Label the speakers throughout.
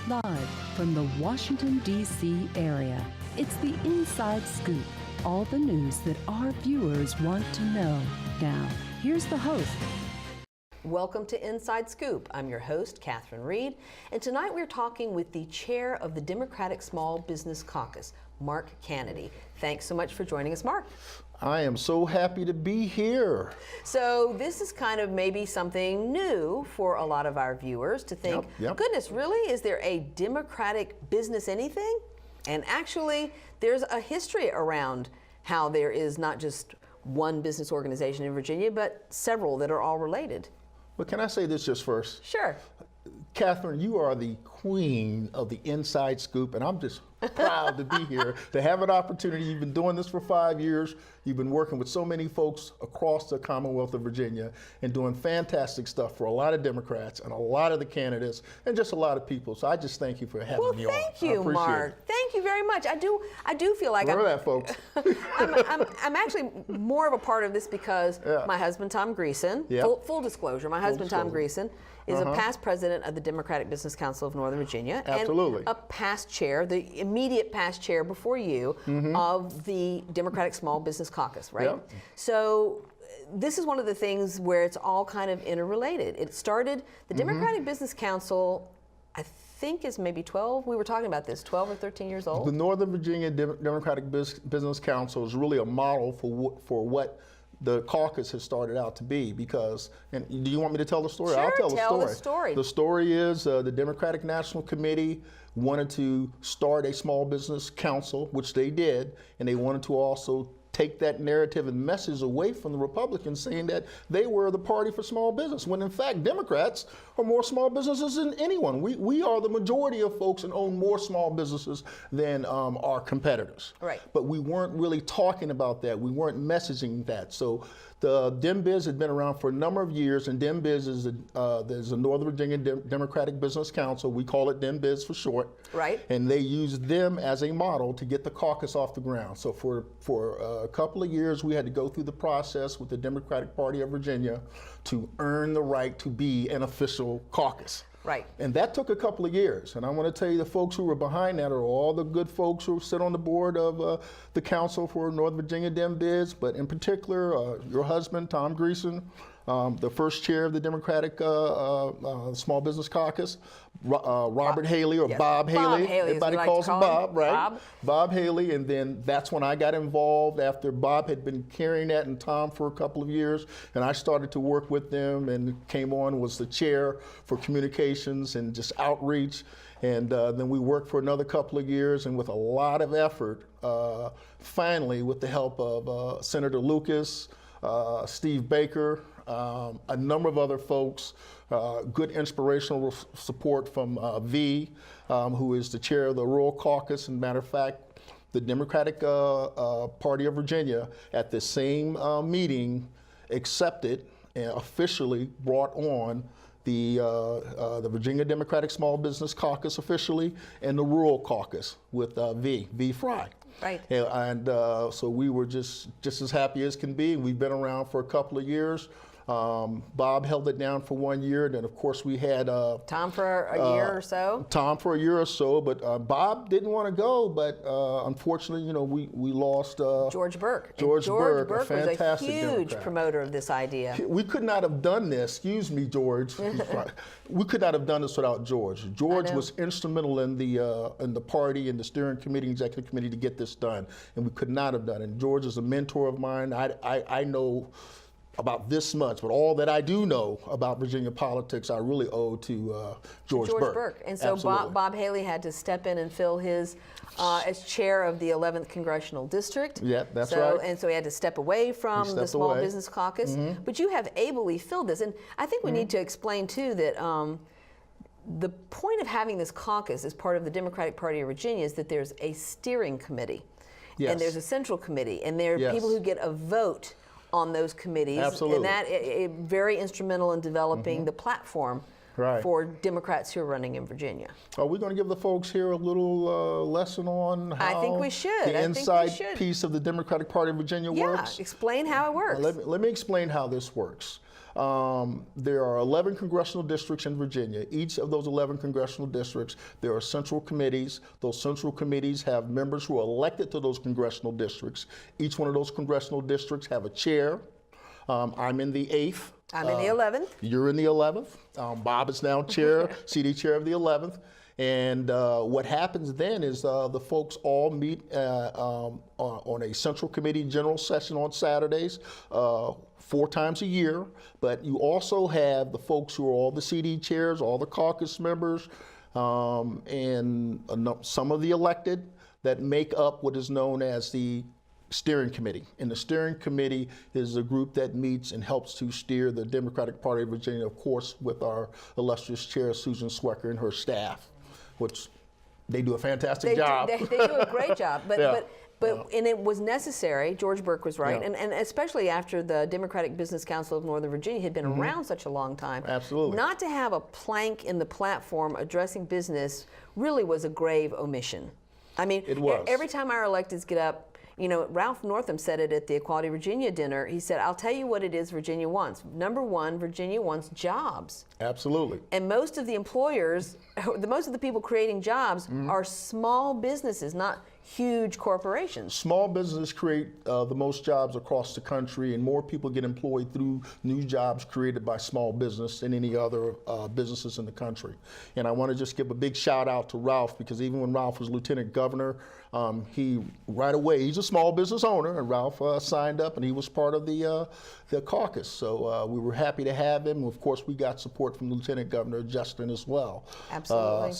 Speaker 1: Live from the Washington, D.C. area, it's the Inside Scoop. All the news that our viewers want to know. Now, here's the host.
Speaker 2: Welcome to Inside Scoop. I'm your host, Catherine Reed, and tonight we're talking with the chair of the Democratic Small Business Caucus, Mark Cannady. Thanks so much for joining us, Mark.
Speaker 3: I am so happy to be here.
Speaker 2: So this is kind of maybe something new for a lot of our viewers to think, goodness, really? Is there a Democratic business anything? And actually, there's a history around how there is not just one business organization in Virginia, but several that are all related.
Speaker 3: But can I say this just first?
Speaker 2: Sure.
Speaker 3: Catherine, you are the queen of the Inside Scoop, and I'm just proud to be here, to have an opportunity. You've been doing this for 5 years. You've been working with so many folks across the Commonwealth of Virginia and doing fantastic stuff for a lot of Democrats and a lot of the candidates and just a lot of people. So I just thank you for having me on.
Speaker 2: Well, thank you, Mark. Thank you very much. I do feel like
Speaker 3: Remember that, folks.
Speaker 2: I'm actually more of a part of this because my husband, Tom Greason, full disclosure, my husband, Tom Greason, is a past president of the Democratic Business Council of Northern Virginia.
Speaker 3: Absolutely.
Speaker 2: And a past chair, the immediate past chair before you, of the Democratic Small Business Caucus, right?
Speaker 3: Yep.
Speaker 2: So this is one of the things where it's all kind of interrelated. It started, the Democratic Business Council, I think is maybe 12, we were talking about this, 12 or 13 years old?
Speaker 3: The Northern Virginia Democratic Business Council is really a model for what the caucus has started out to be, because, and do you want me to tell the story?
Speaker 2: Sure,
Speaker 3: I'll tell
Speaker 2: the story.
Speaker 3: The story is the Democratic National Committee wanted to start a small business council, which they did, and they wanted to also take that narrative and message away from the Republicans, saying that they were the party for small business, when in fact Democrats are more small businesses than anyone. We are the majority of folks and own more small businesses than our competitors.
Speaker 2: Right.
Speaker 3: But we weren't really talking about that. We weren't messaging that. So the DemBiz had been around for a number of years, and DemBiz is there's a Northern Virginia Democratic Business Council. We call it DemBiz for short.
Speaker 2: Right.
Speaker 3: And they used them as a model to get the caucus off the ground. So for a couple of years, we had to go through the process with the Democratic Party of Virginia to earn the right to be an official caucus.
Speaker 2: Right.
Speaker 3: And that took a couple of years. And I want to tell you, the folks who were behind that are all the good folks who sit on the board of the Council for Northern Virginia DemBiz, but in particular, your husband, Tom Greason, the first chair of the Democratic Small Business Caucus, Robert Haley, or Bob Haley. Everybody calls him Bob, right? Bob Haley, and then that's when I got involved after Bob had been carrying that and Tom for a couple of years, and I started to work with them and came on, was the chair for communications and just outreach, and then we worked for another couple of years, and with a lot of effort, finally with the help of Senator Lucas, Steve Baker, a number of other folks, good inspirational support from V, who is the chair of the Rural Caucus. And matter of fact, the Democratic Party of Virginia at the same meeting accepted and officially brought on the Virginia Democratic Small Business Caucus officially, and the Rural Caucus with V. Fry.
Speaker 2: Right.
Speaker 3: And so we were just as happy as can be. We've been around for a couple of years. Bob held it down for 1 year, and then of course we had
Speaker 2: Tom for a year or so.
Speaker 3: Tom for a year or so, but Bob didn't want to go. But unfortunately, you know, we lost
Speaker 2: George Burke.
Speaker 3: George Burke
Speaker 2: was a huge promoter of this idea.
Speaker 3: We could not have done this. Excuse me, George. We could not have done this without George. George was instrumental in the party and the steering committee, executive committee, to get this done, and we could not have done it. And George is a mentor of mine. I know about this much, but all that I do know about Virginia politics, I really owe to George Burke.
Speaker 2: And so Bob Haley had to step in and fill his as chair of the 11th Congressional District.
Speaker 3: Yeah, that's right.
Speaker 2: And so he had to step away from the Small Business Caucus. But you have ably filled this. And I think we need to explain, too, that the point of having this caucus as part of the Democratic Party of Virginia is that there's a steering committee. Yes. And there's a central committee. And there are people who get a vote on those committees.
Speaker 3: Absolutely.
Speaker 2: And that is very instrumental in developing the platform for Democrats who are running in Virginia.
Speaker 3: Are we going to give the folks here a little lesson on how
Speaker 2: I think we should.
Speaker 3: The inside piece of the Democratic Party of Virginia works?
Speaker 2: Yeah, explain how it works.
Speaker 3: Let me explain how this works. There are 11 congressional districts in Virginia. Each of those 11 congressional districts, there are central committees. Those central committees have members who are elected to those congressional districts. Each one of those congressional districts have a chair. I'm in the 8th.
Speaker 2: I'm in the 11th.
Speaker 3: You're in the 11th. Bob is now chair, CD chair of the 11th. And what happens then is the folks all meet on a central committee general session on Saturdays, 4 times a year. But you also have the folks who are all the CD chairs, all the caucus members, and some of the elected that make up what is known as the steering committee. And the steering committee is a group that meets and helps to steer the Democratic Party of Virginia, of course, with our illustrious chair, Susan Swecker, and her staff, which they do a fantastic job.
Speaker 2: They do a great job. But,
Speaker 3: Yeah.
Speaker 2: and it was necessary, George Burke was right,
Speaker 3: Yeah.
Speaker 2: and especially after the Democratic Business Council of Northern Virginia had been around such a long time.
Speaker 3: Absolutely.
Speaker 2: Not to have a plank in the platform addressing business really was a grave omission. I mean,
Speaker 3: It was.
Speaker 2: every time our electeds get up, you know, Ralph Northam said it at the Equality Virginia dinner. He said, I'll tell you what it is Virginia wants. Number one, Virginia wants jobs.
Speaker 3: Absolutely.
Speaker 2: And most of the employers, most of the people creating jobs are small businesses, not huge corporations.
Speaker 3: Small businesses create the most jobs across the country, and more people get employed through new jobs created by small business than any other businesses in the country. And I want to just give a big shout out to Ralph, because even when Ralph was lieutenant governor, he right away, he's a small business owner, and Ralph signed up and he was part of the caucus. So we were happy to have him. Of course, we got support from Lieutenant Governor Justin as well.
Speaker 2: Absolutely.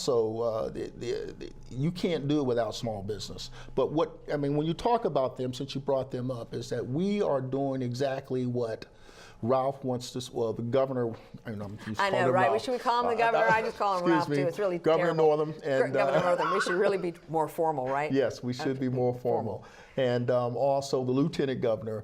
Speaker 3: You can't do it without small business. But when you talk about them, since you brought them up, is that we are doing exactly what Ralph wants to, well, the governor, I know, right?
Speaker 2: We should call him the governor. I just call him Ralph, too. It's really
Speaker 3: Governor
Speaker 2: terrible.
Speaker 3: Northam. And,
Speaker 2: Governor Northam. We should really be more formal, right?
Speaker 3: Yes, we should be more formal. And also the lieutenant governor.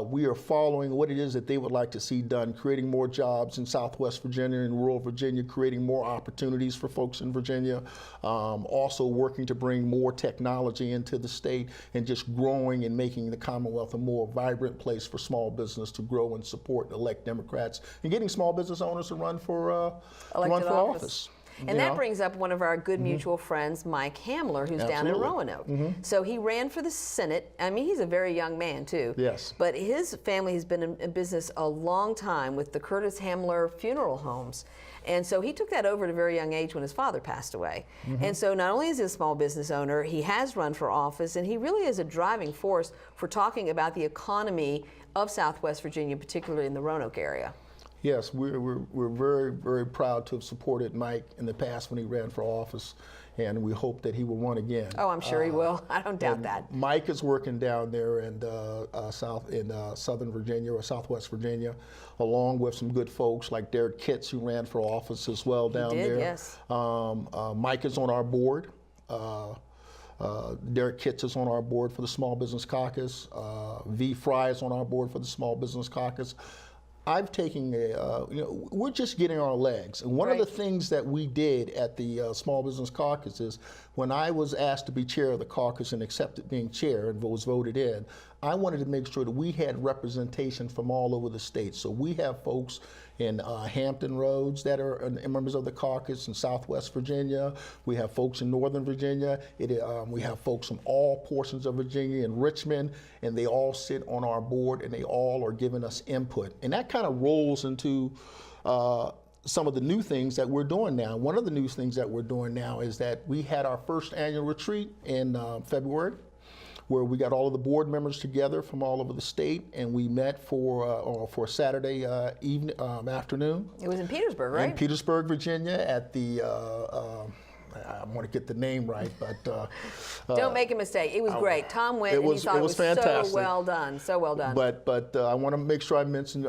Speaker 3: We are following what it is that they would like to see done, creating more jobs in Southwest Virginia and rural Virginia, creating more opportunities for folks in Virginia, also working to bring more technology into the state, and just growing and making the Commonwealth a more vibrant place for small business to grow and support and elect Democrats, and getting small business owners to run for office.
Speaker 2: And that brings up one of our good mutual friends, Mike Hamler, who's down in Roanoke. So he ran for the Senate. I mean, he's a very young man, too.
Speaker 3: Yes.
Speaker 2: But his family has been in business a long time with the Curtis Hamler Funeral Homes. And so he took that over at a very young age when his father passed away. And so not only is he a small business owner, he has run for office, and he really is a driving force for talking about the economy of Southwest Virginia, particularly in the Roanoke area.
Speaker 3: Yes, we're very, very proud to have supported Mike in the past when he ran for office, and we hope that he will run again.
Speaker 2: Oh, I'm sure he will. I don't doubt that.
Speaker 3: Mike is working down there in Southern Virginia or Southwest Virginia, along with some good folks like Derek Kitts, who ran for office as well down there.
Speaker 2: Yes.
Speaker 3: Mike is on our board. Derek Kitts is on our board for the Small Business Caucus. V. Fry is on our board for the Small Business Caucus. I've taken we're just getting our legs. And one of the things that we did at the Small Business Caucus is, when I was asked to be chair of the caucus and accepted being chair and was voted in, I wanted to make sure that we had representation from all over the state. So we have folks in Hampton Roads that are members of the caucus in Southwest Virginia. We have folks in Northern Virginia. We have folks from all portions of Virginia and Richmond, and they all sit on our board, and they all are giving us input. And that kind of rolls into some of the new things that we're doing now. One of the new things that we're doing now is that we had our first annual retreat in February, where we got all of the board members together from all over the state, and we met for Saturday afternoon.
Speaker 2: It was in Petersburg, right?
Speaker 3: In Petersburg, Virginia, at the, I want to get the name right, but...
Speaker 2: Don't make a mistake. It was great. Tom went, and he thought it was
Speaker 3: fantastic.
Speaker 2: So well done, so well done.
Speaker 3: But I want to make sure I mention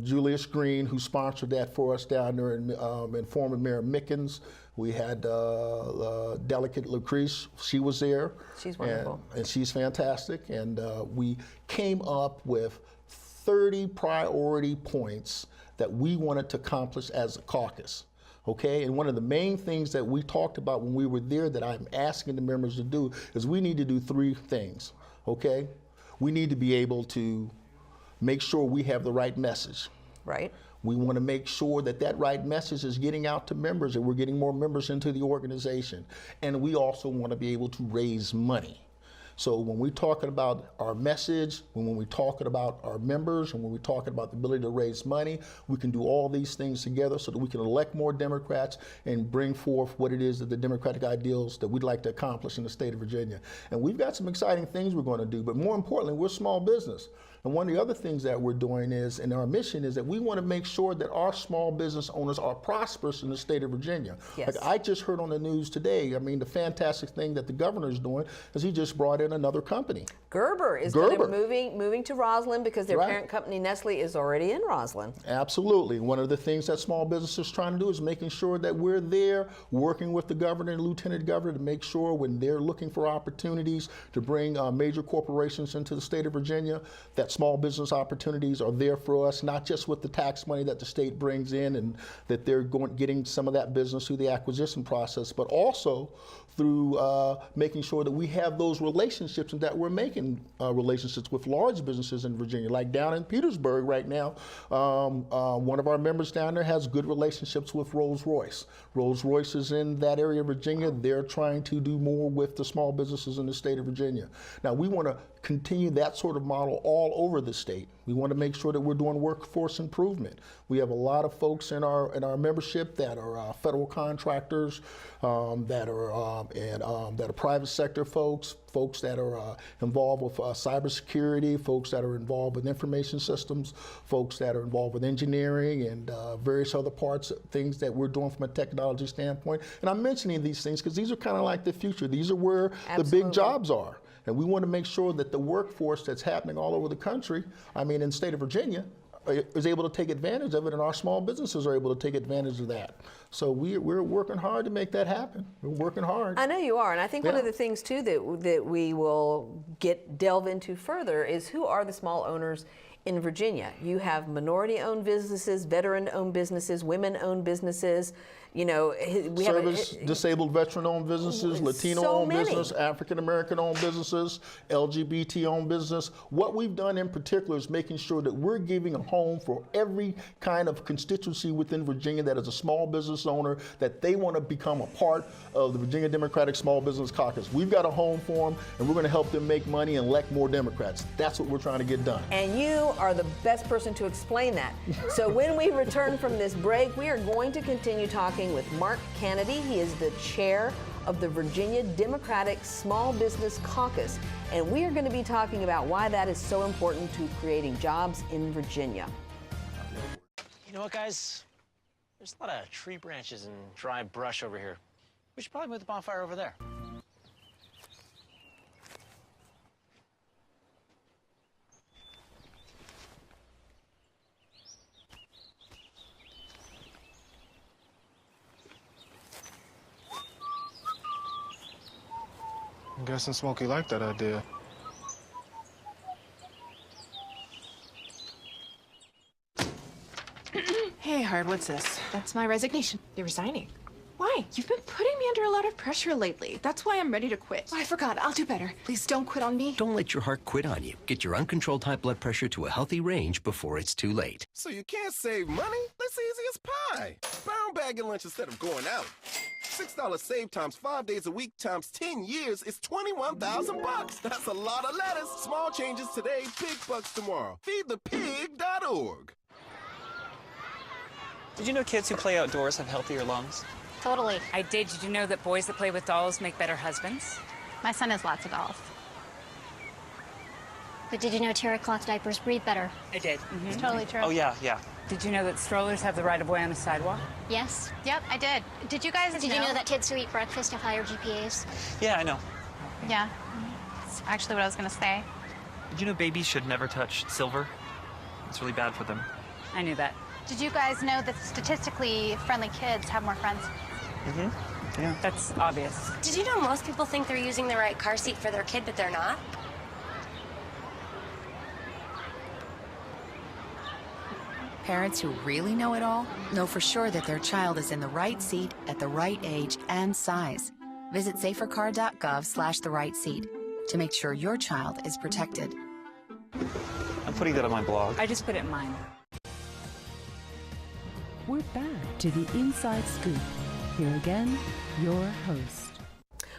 Speaker 3: Julius Green, who sponsored that for us down there, and former Mayor Mickens. We had Delegate Lucrece. She was there.
Speaker 2: She's wonderful.
Speaker 3: And she's fantastic. And we came up with 30 priority points that we wanted to accomplish as a caucus. Okay, and one of the main things that we talked about when we were there that I'm asking the members to do is we need to do 3 things. Okay, we need to be able to make sure we have the right message.
Speaker 2: Right.
Speaker 3: We want to make sure that that right message is getting out to members and we're getting more members into the organization. And we also want to be able to raise money. So when we're talking about our message, when we're talking about our members, and when we're talking about the ability to raise money, we can do all these things together so that we can elect more Democrats and bring forth what it is that the Democratic ideals that we'd like to accomplish in the state of Virginia. And we've got some exciting things we're going to do, but more importantly, we're small business. And one of the other things that we're doing is, and our mission is that we want to make sure that our small business owners are prosperous in the state of Virginia.
Speaker 2: Yes.
Speaker 3: Like I just heard on the news today, I mean, the fantastic thing that the governor is doing is he just brought in another company.
Speaker 2: Gerber is going to be moving to Roslyn because their parent company, Nestle, is already in Roslyn.
Speaker 3: Absolutely. One of the things that small businesses are trying to do is making sure that we're there working with the governor and lieutenant governor to make sure when they're looking for opportunities to bring major corporations into the state of Virginia, that small business opportunities are there for us, not just with the tax money that the state brings in and that they're getting some of that business through the acquisition process, but also through making sure that we have those relationships and that we're making relationships with large businesses in Virginia. Like down in Petersburg right now, one of our members down there has good relationships with Rolls-Royce. Rolls-Royce is in that area of Virginia. They're trying to do more with the small businesses in the state of Virginia. Now we want to continue that sort of model all over the state. We want to make sure that we're doing workforce improvement. We have a lot of folks in our membership that are federal contractors, that are private sector folks that are involved with cybersecurity, folks that are involved with information systems, folks that are involved with engineering and various other parts, things that we're doing from a technology standpoint. And I'm mentioning these things because these are kind of like the future. These are where the big jobs are. And we want to make sure that the workforce that's happening all over the country, I mean, in the state of Virginia, is able to take advantage of it, and our small businesses are able to take advantage of that. So we're working hard to make that happen. We're working hard.
Speaker 2: I know you are, and I think one of the things too that we will delve into further is who are the small owners in Virginia. You have minority-owned businesses, veteran-owned businesses, women-owned businesses. You know, we
Speaker 3: service disabled veteran-owned businesses, Latino-owned business, African-American-owned businesses, LGBT-owned business. What we've done in particular is making sure that we're giving a home for every kind of constituency within Virginia that is a small business owner, that they want to become a part of the Virginia Democratic Small Business Caucus. We've got a home for them, and we're going to help them make money and elect more Democrats. That's what we're trying to get done.
Speaker 2: And you are the best person to explain that. So when we return from this break, we are going to continue talking with Mark Cannady. He is the chair of the Virginia Democratic Small Business Caucus, and we are going to be talking about why that is so important to creating jobs in Virginia.
Speaker 4: You know what, guys? There's a lot of tree branches and dry brush over here. We should probably move the bonfire over there.
Speaker 5: I'm guessing Smokey liked that idea.
Speaker 6: Hey, Hard, what's this?
Speaker 7: That's my resignation.
Speaker 6: You're resigning.
Speaker 7: Why? You've been putting me under a lot of pressure lately. That's why I'm ready to quit.
Speaker 6: Oh, I forgot. I'll do better. Please don't quit on me.
Speaker 8: Don't let your heart quit on you. Get your uncontrolled high blood pressure to a healthy range before it's too late.
Speaker 9: So you can't save money? That's easy as pie. Brown bag your lunch instead of going out. $6 save times 5 days a week times 10 years is $21,000. That's a lot of lettuce. Small changes today, big bucks tomorrow. Feedthepig.org.
Speaker 10: Did you know kids who play outdoors have healthier lungs?
Speaker 11: Totally.
Speaker 12: I did. Did you know that boys that play with dolls make better husbands?
Speaker 11: My son has lots of dolls. But did you know terry cloth diapers breathe better?
Speaker 12: I did.
Speaker 11: It's totally true.
Speaker 10: Oh, yeah.
Speaker 12: Did you know that strollers have the right of way on the sidewalk?
Speaker 11: Yes.
Speaker 7: Yep, I did. Did you guys
Speaker 11: Did you know that kids who eat breakfast have higher GPAs?
Speaker 10: Yeah, I know.
Speaker 7: Yeah. That's actually what I was going to say.
Speaker 10: Did you know babies should never touch silver? It's really bad for them.
Speaker 12: I knew that.
Speaker 7: Did you guys know that statistically friendly kids have more friends?
Speaker 10: Mm-hmm. Yeah.
Speaker 12: That's obvious.
Speaker 11: Did you know most people think they're using the right car seat for their kid, but they're not?
Speaker 13: Parents who really know it all know for sure that their child is in the right seat at the right age and size. Visit safercar.gov/the right seat to make sure your child is protected.
Speaker 10: I'm putting that on my blog.
Speaker 12: I just put it in mine.
Speaker 1: we're back to the Inside Scoop. Here again, your host.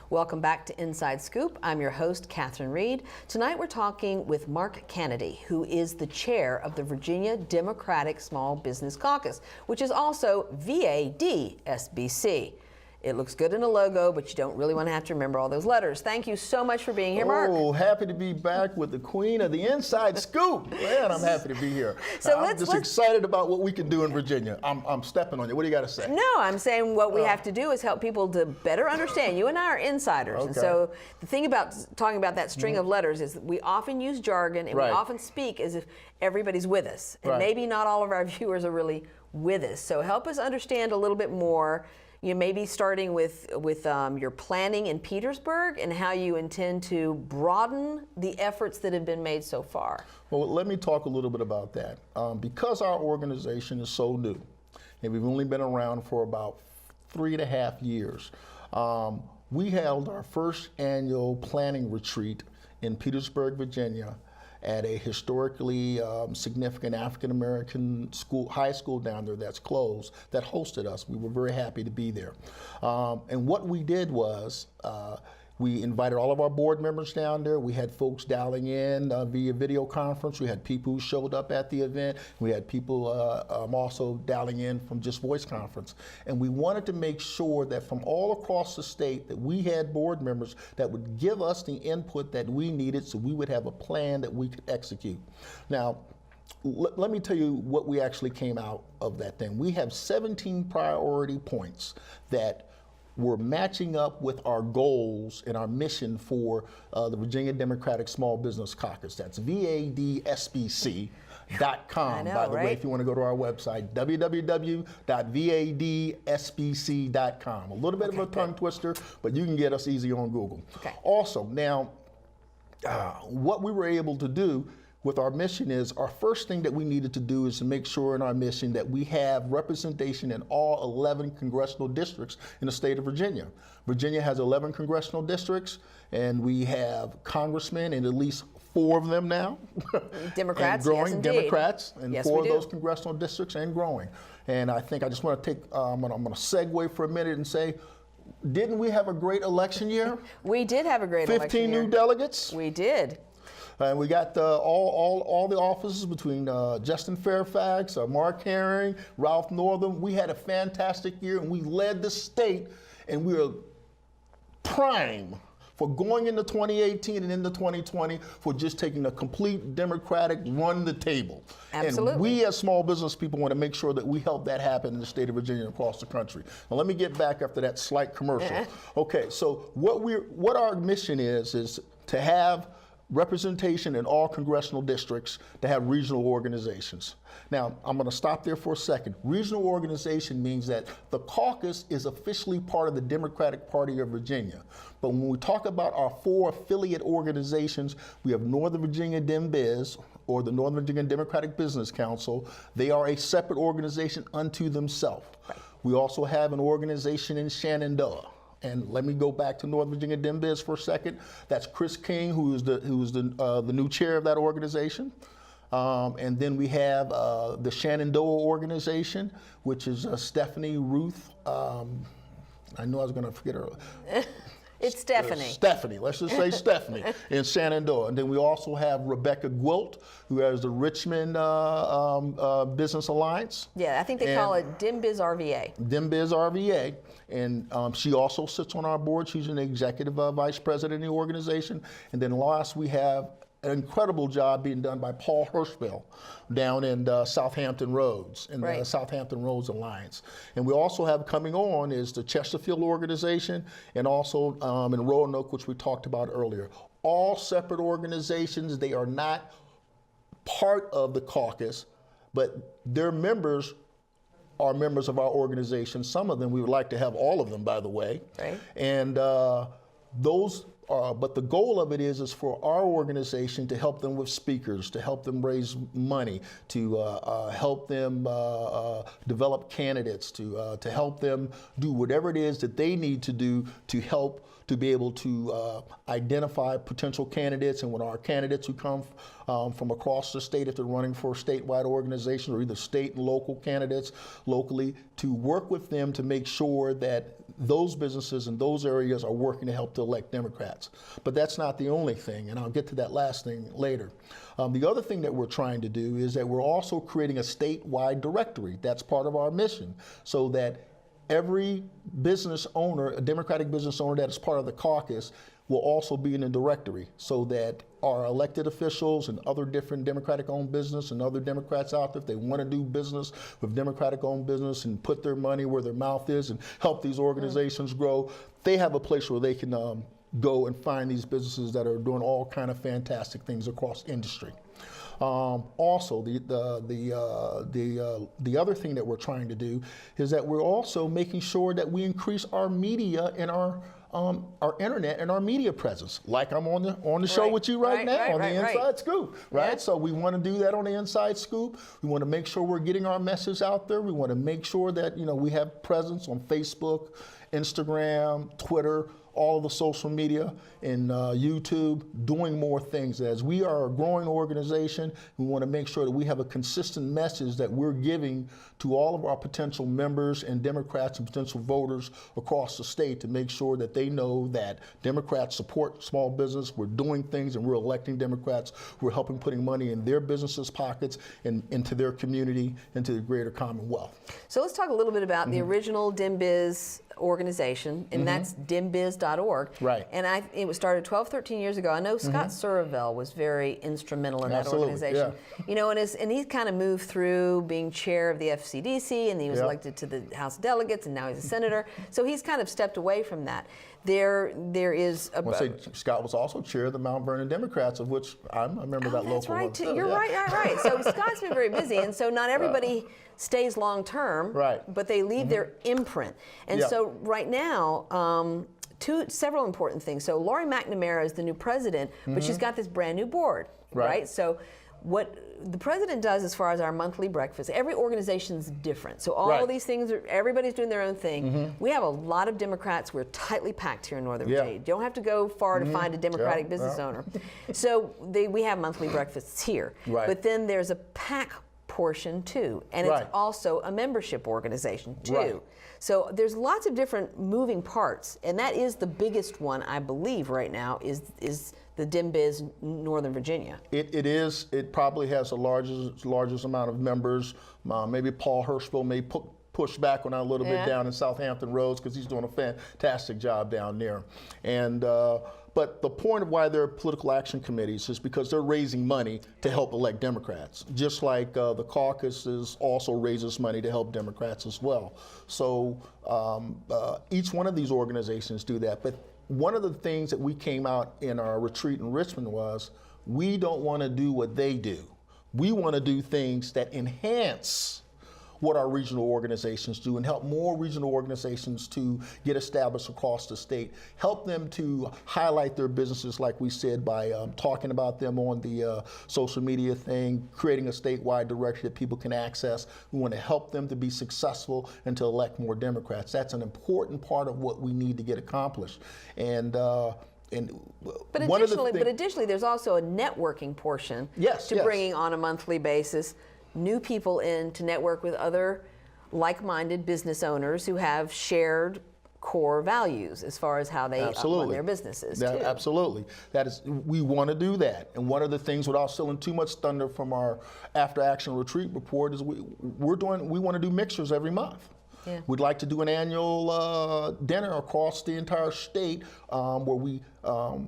Speaker 2: Welcome back to Inside Scoop. I'm your host, Catherine Reed. Tonight we're talking with Mark Cannady, who is the chair of the Virginia Democratic Small Business Caucus, which is also VDSBC. It looks good in a logo, but you don't really want to have to remember all those letters. Thank you so much for being here, Mark.
Speaker 3: Oh, happy to be back with the queen of the Inside Scoop. Man, I'm happy to be here.
Speaker 2: So
Speaker 3: I'm just excited about what we can do in Virginia. I'm stepping on you. What do you got to say?
Speaker 2: No, I'm saying what we have to do is help people to better understand. You and I are insiders.
Speaker 3: Okay.
Speaker 2: And so the thing about talking about that string of letters is that we often use jargon and we often speak as if everybody's with us. And maybe not all of our viewers are really with us. So help us understand a little bit more. You may be starting with your planning in Petersburg and how you intend to broaden the efforts that have been made so far.
Speaker 3: Well, let me talk a little bit about that. Because our organization is so new, and we've only been around for about 3.5 years, we held our first annual planning retreat in Petersburg, Virginia, at a historically significant African-American high school down there that's closed, that hosted us. We were very happy to be there. And what we did was, we invited all of our board members down there. We had folks dialing in via video conference. We had people who showed up at the event. We had people also dialing in from just voice conference. And we wanted to make sure that from all across the state that we had board members that would give us the input that we needed so we would have a plan that we could execute. Now, let me tell you what we actually came out of that thing. We have 17 priority points that we're matching up with our goals and our mission for the Virginia Democratic Small Business Caucus. That's VADSBC.com, by the way, if you want to go to our website, www.vadsbc.com. A little bit of a tongue twister, but you can get us easy on Google. Also, now, what we were able to do with our mission is, our first thing that we needed to do is to make sure in our mission that we have representation in all 11 congressional districts in the state of Virginia. Virginia has 11 congressional districts, and we have congressmen in at least 4 of them now.
Speaker 2: Democrats,
Speaker 3: and growing,
Speaker 2: yes, indeed.
Speaker 3: Democrats in
Speaker 2: yes,
Speaker 3: 4 of those congressional districts and growing. And I think I just want to take, I'm going to segue for a minute and say, didn't we have a great election year?
Speaker 2: We did have a great election year.
Speaker 3: 15 new delegates?
Speaker 2: We did.
Speaker 3: And we got all the offices between Justin Fairfax, Mark Herring, Ralph Northam. We had a fantastic year, and we led the state, and we were prime for going into 2018 and into 2020 for just taking a complete Democratic run the table.
Speaker 2: Absolutely.
Speaker 3: And we as small business people want to make sure that we help that happen in the state of Virginia and across the country. Now let me get back after that slight commercial. Okay, so what our mission is to have representation in all congressional districts, to have regional organizations. Now, I'm going to stop there for a second. Regional organization means that the caucus is officially part of the Democratic Party of Virginia. But when we talk about our 4 affiliate organizations, we have Northern Virginia DemBiz, or the Northern Virginia Democratic Business Council. They are a separate organization unto themselves. We also have an organization in Shenandoah. And let me go back to Northern Virginia DemBiz for a second. That's Chris King, who is the new chair of that organization. And then we have the Shenandoah organization, which is Stephanie Ruth. I knew I was going to forget her.
Speaker 2: It's Stephanie.
Speaker 3: Stephanie, let's just say Stephanie in Shenandoah. And then we also have Rebecca Gwilt, who has the Richmond Business Alliance.
Speaker 2: Yeah, I think they call it DemBiz RVA.
Speaker 3: DemBiz RVA. And she also sits on our board. She's an executive vice president in the organization. And then last, we have an incredible job being done by Paul Hirschfeld down in Southampton Roads, in the Southampton Roads Alliance. And we also have coming on is the Chesterfield organization, and also in Roanoke, which we talked about earlier. All separate organizations. They are not part of the caucus, but their members are members of our organization. Some of them, we would like to have all of them, by the way. And but the goal of it is for our organization to help them with speakers, to help them raise money, to help them develop candidates, to help them do whatever it is that they need to do to help to be able to identify potential candidates. And when our candidates who come from across the state if they're running for statewide organizations or either state and local candidates locally, to work with them to make sure that those businesses in those areas are working to help to elect Democrats. But that's not the only thing, and I'll get to that last thing later. The other thing that we're trying to do is that we're also creating a statewide directory. That's part of our mission, so that every business owner, a Democratic business owner that is part of the caucus, will also be in the directory, so that our elected officials and other different Democratic-owned business and other Democrats out there, if they want to do business with Democratic-owned business and put their money where their mouth is and help these organizations grow, they have a place where they can go and find these businesses that are doing all kind of fantastic things across industry. Also, the other thing that we're trying to do is that we're also making sure that we increase our media and our internet and our media presence. Like I'm on the show with you right now on the Inside Scoop, right? Yeah. So we want to do that on the Inside Scoop. We want to make sure we're getting our message out there. We want to make sure that we have presence on Facebook, Instagram, Twitter, all of the social media, and YouTube, doing more things. As we are a growing organization, we want to make sure that we have a consistent message that we're giving to all of our potential members and Democrats and potential voters across the state to make sure that they know that Democrats support small business, we're doing things, and we're electing Democrats, we're helping putting money in their businesses' pockets and into their community, into the greater Commonwealth.
Speaker 2: So let's talk a little bit about the original DimBiz organization, and that's dimbiz.org.
Speaker 3: Right.
Speaker 2: And it was started 12, 13 years ago. I know Scott Survell was very instrumental in that organization.
Speaker 3: Yeah.
Speaker 2: And he's kind of moved through being chair of the FCDC, and he was elected to the House of Delegates, and now he's a senator. So he's kind of stepped away from that. There is a...
Speaker 3: Scott was also chair of the Mount Vernon Democrats, of which I'm a member of that local one.
Speaker 2: That's right, too. You're right. So Scott's been very busy, and so not everybody stays long term, but they leave their imprint. And so right now, several important things. So Laurie McNamara is the new president, but she's got this brand new board, right? So what the president does as far as our monthly breakfast, every organization's different. So all of these things, everybody's doing their own thing. We have a lot of Democrats. We're tightly packed here in Northern Virginia. You don't have to go far to find a Democratic business owner. So we have monthly breakfasts here. But then there's a PAC portion too, and it's also a membership organization too. So there's lots of different moving parts, and that is the biggest one, I believe, right now is the DimBiz Northern Virginia.
Speaker 3: It is. It probably has the largest amount of members. Maybe Paul Hirschville may push back on that a little bit down in Southampton Roads, because he's doing a fantastic job down there. And but the point of why there are political action committees is because they're raising money to help elect Democrats, just like the caucus also raises money to help Democrats as well. So each one of these organizations do that. But one of the things that we came out in our retreat in Richmond was, we don't want to do what they do. We want to do things that enhance what our regional organizations do and help more regional organizations to get established across the state. Help them to highlight their businesses, like we said, by talking about them on the social media thing, creating a statewide directory that people can access. We want to help them to be successful and to elect more Democrats. That's an important part of what we need to get accomplished. But
Speaker 2: additionally, there's also a networking portion to bringing on a monthly basis new people in to network with other like-minded business owners who have shared core values as far as how they run their businesses.
Speaker 3: Absolutely. We want to do that. And one of the things, without stealing too much thunder from our after action retreat report, is we want to do mixers every month. We'd like to do an annual dinner across the entire state where we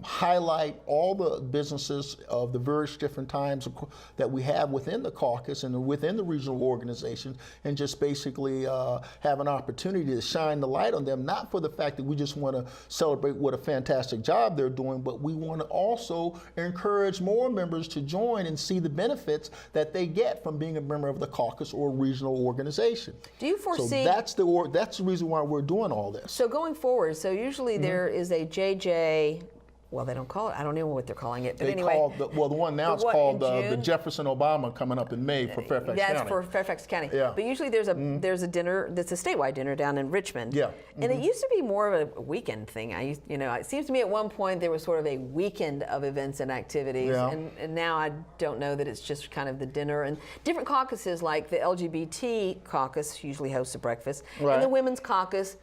Speaker 3: highlight all the businesses of the various different times that we have within the caucus and within the regional organizations, and just basically have an opportunity to shine the light on them, not for the fact that we just want to celebrate what a fantastic job they're doing, but we want to also encourage more members to join and see the benefits that they get from being a member of the caucus or regional organization.
Speaker 2: Do you foresee...
Speaker 3: So that's the reason why we're doing all this.
Speaker 2: So going forward, usually there is a JJ well, they don't call it, I don't know what they're calling it, but
Speaker 3: they
Speaker 2: anyway.
Speaker 3: Called the one now is called the Jefferson Obama coming up in May for Fairfax County.
Speaker 2: That's for Fairfax County.
Speaker 3: Yeah.
Speaker 2: But usually there's a dinner that's a statewide dinner down in Richmond.
Speaker 3: Yeah.
Speaker 2: And it used to be more of a weekend thing. It seems to me at one point there was sort of a weekend of events and activities.
Speaker 3: Yeah.
Speaker 2: And now I don't know that it's just kind of the dinner. And different caucuses, like the LGBT caucus usually hosts a breakfast.
Speaker 3: Right.
Speaker 2: And the women's caucus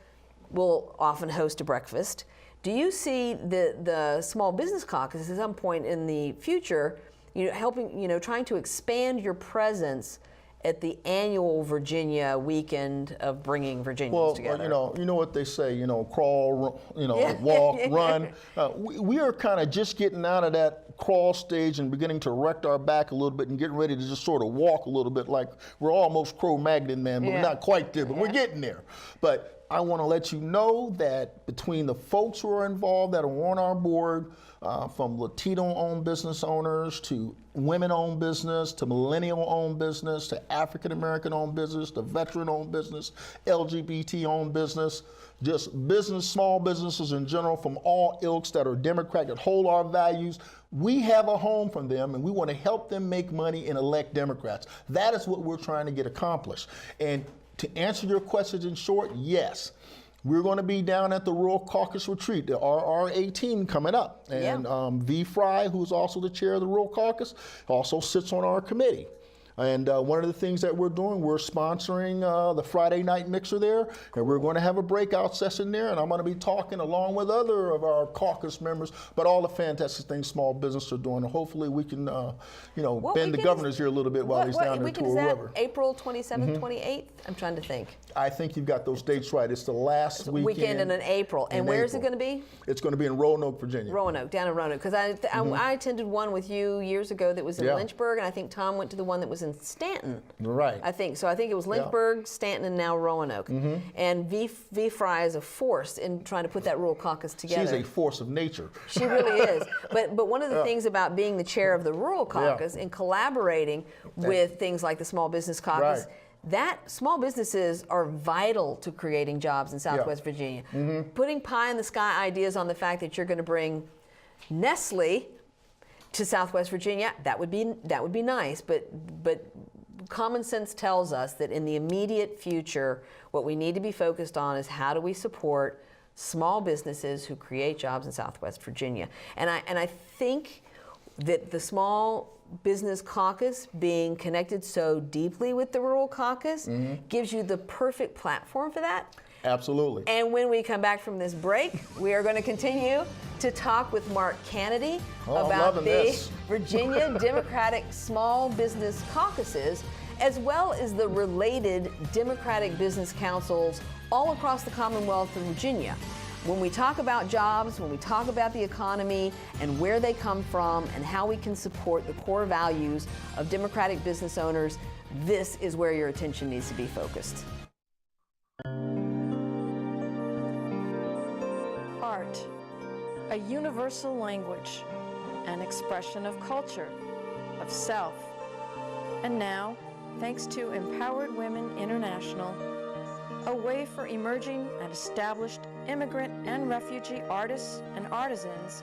Speaker 2: will often host a breakfast. Do you see the small business caucus at some point in the future, trying to expand your presence at the annual Virginia weekend of bringing Virginians together?
Speaker 3: Well, you know what they say, crawl, walk, run. We are kind of just getting out of that crawl stage and beginning to erect our back a little bit and getting ready to just sort of walk a little bit, like we're almost Cro-Magnon, man, but we're not quite there, but we're getting there. But I want to let you know that between the folks who are involved that are on our board, from Latino-owned business owners to women-owned business to millennial-owned business to African-American-owned business to veteran-owned business, LGBT-owned business, just business, small businesses in general from all ilks that are Democrat, that hold our values, we have a home for them and we want to help them make money and elect Democrats. That is what we're trying to get accomplished. And to answer your question in short, yes. We're going to be down at the Rural Caucus Retreat, the RR18 coming up. And V. Fry, who's also the chair of the Rural Caucus, also sits on our committee. And one of the things that we're doing, we're sponsoring the Friday night mixer there, and we're going to have a breakout session there, and I'm going to be talking along with other of our caucus members about all the fantastic things small business are doing, and hopefully we can, bend the governor's ear a little bit while he's down there to whoever.
Speaker 2: April 27th, 28th? I'm trying to think.
Speaker 3: I think you've got those dates right. It's the last weekend
Speaker 2: in April. And where is it going to be?
Speaker 3: It's going to be in Roanoke, Virginia.
Speaker 2: Roanoke, down in Roanoke. Because I attended one with you years ago that was in Lynchburg, and I think Tom went to the one that was in Stanton.
Speaker 3: Right.
Speaker 2: I think. So I think it was Lynchburg, Stanton, and now Roanoke. And V. Fry is a force in trying to put that rural caucus together.
Speaker 3: She's a force of nature.
Speaker 2: She really is. But one of the things about being the chair of the rural caucus and collaborating with things like the small business caucus, that small businesses are vital to creating jobs in Southwest Virginia. Putting pie in the sky ideas on the fact that you're going to bring Nestle to Southwest Virginia, that would be nice, but common sense tells us that in the immediate future, what we need to be focused on is how do we support small businesses who create jobs in Southwest Virginia. And I think that the small business caucus being connected so deeply with the rural caucus gives you the perfect platform for that.
Speaker 3: Absolutely.
Speaker 2: And when we come back from this break, we are going to continue to talk with Mark Cannady about the Virginia Democratic Small Business Caucuses, as well as the related Democratic business councils all across the Commonwealth of Virginia. When we talk about jobs, when we talk about the economy and where they come from and how we can support the core values of Democratic business owners, this is where your attention needs to be focused.
Speaker 14: Art, a universal language, an expression of culture, of self. And now, thanks to Empowered Women International, a way for emerging and established immigrant and refugee artists and artisans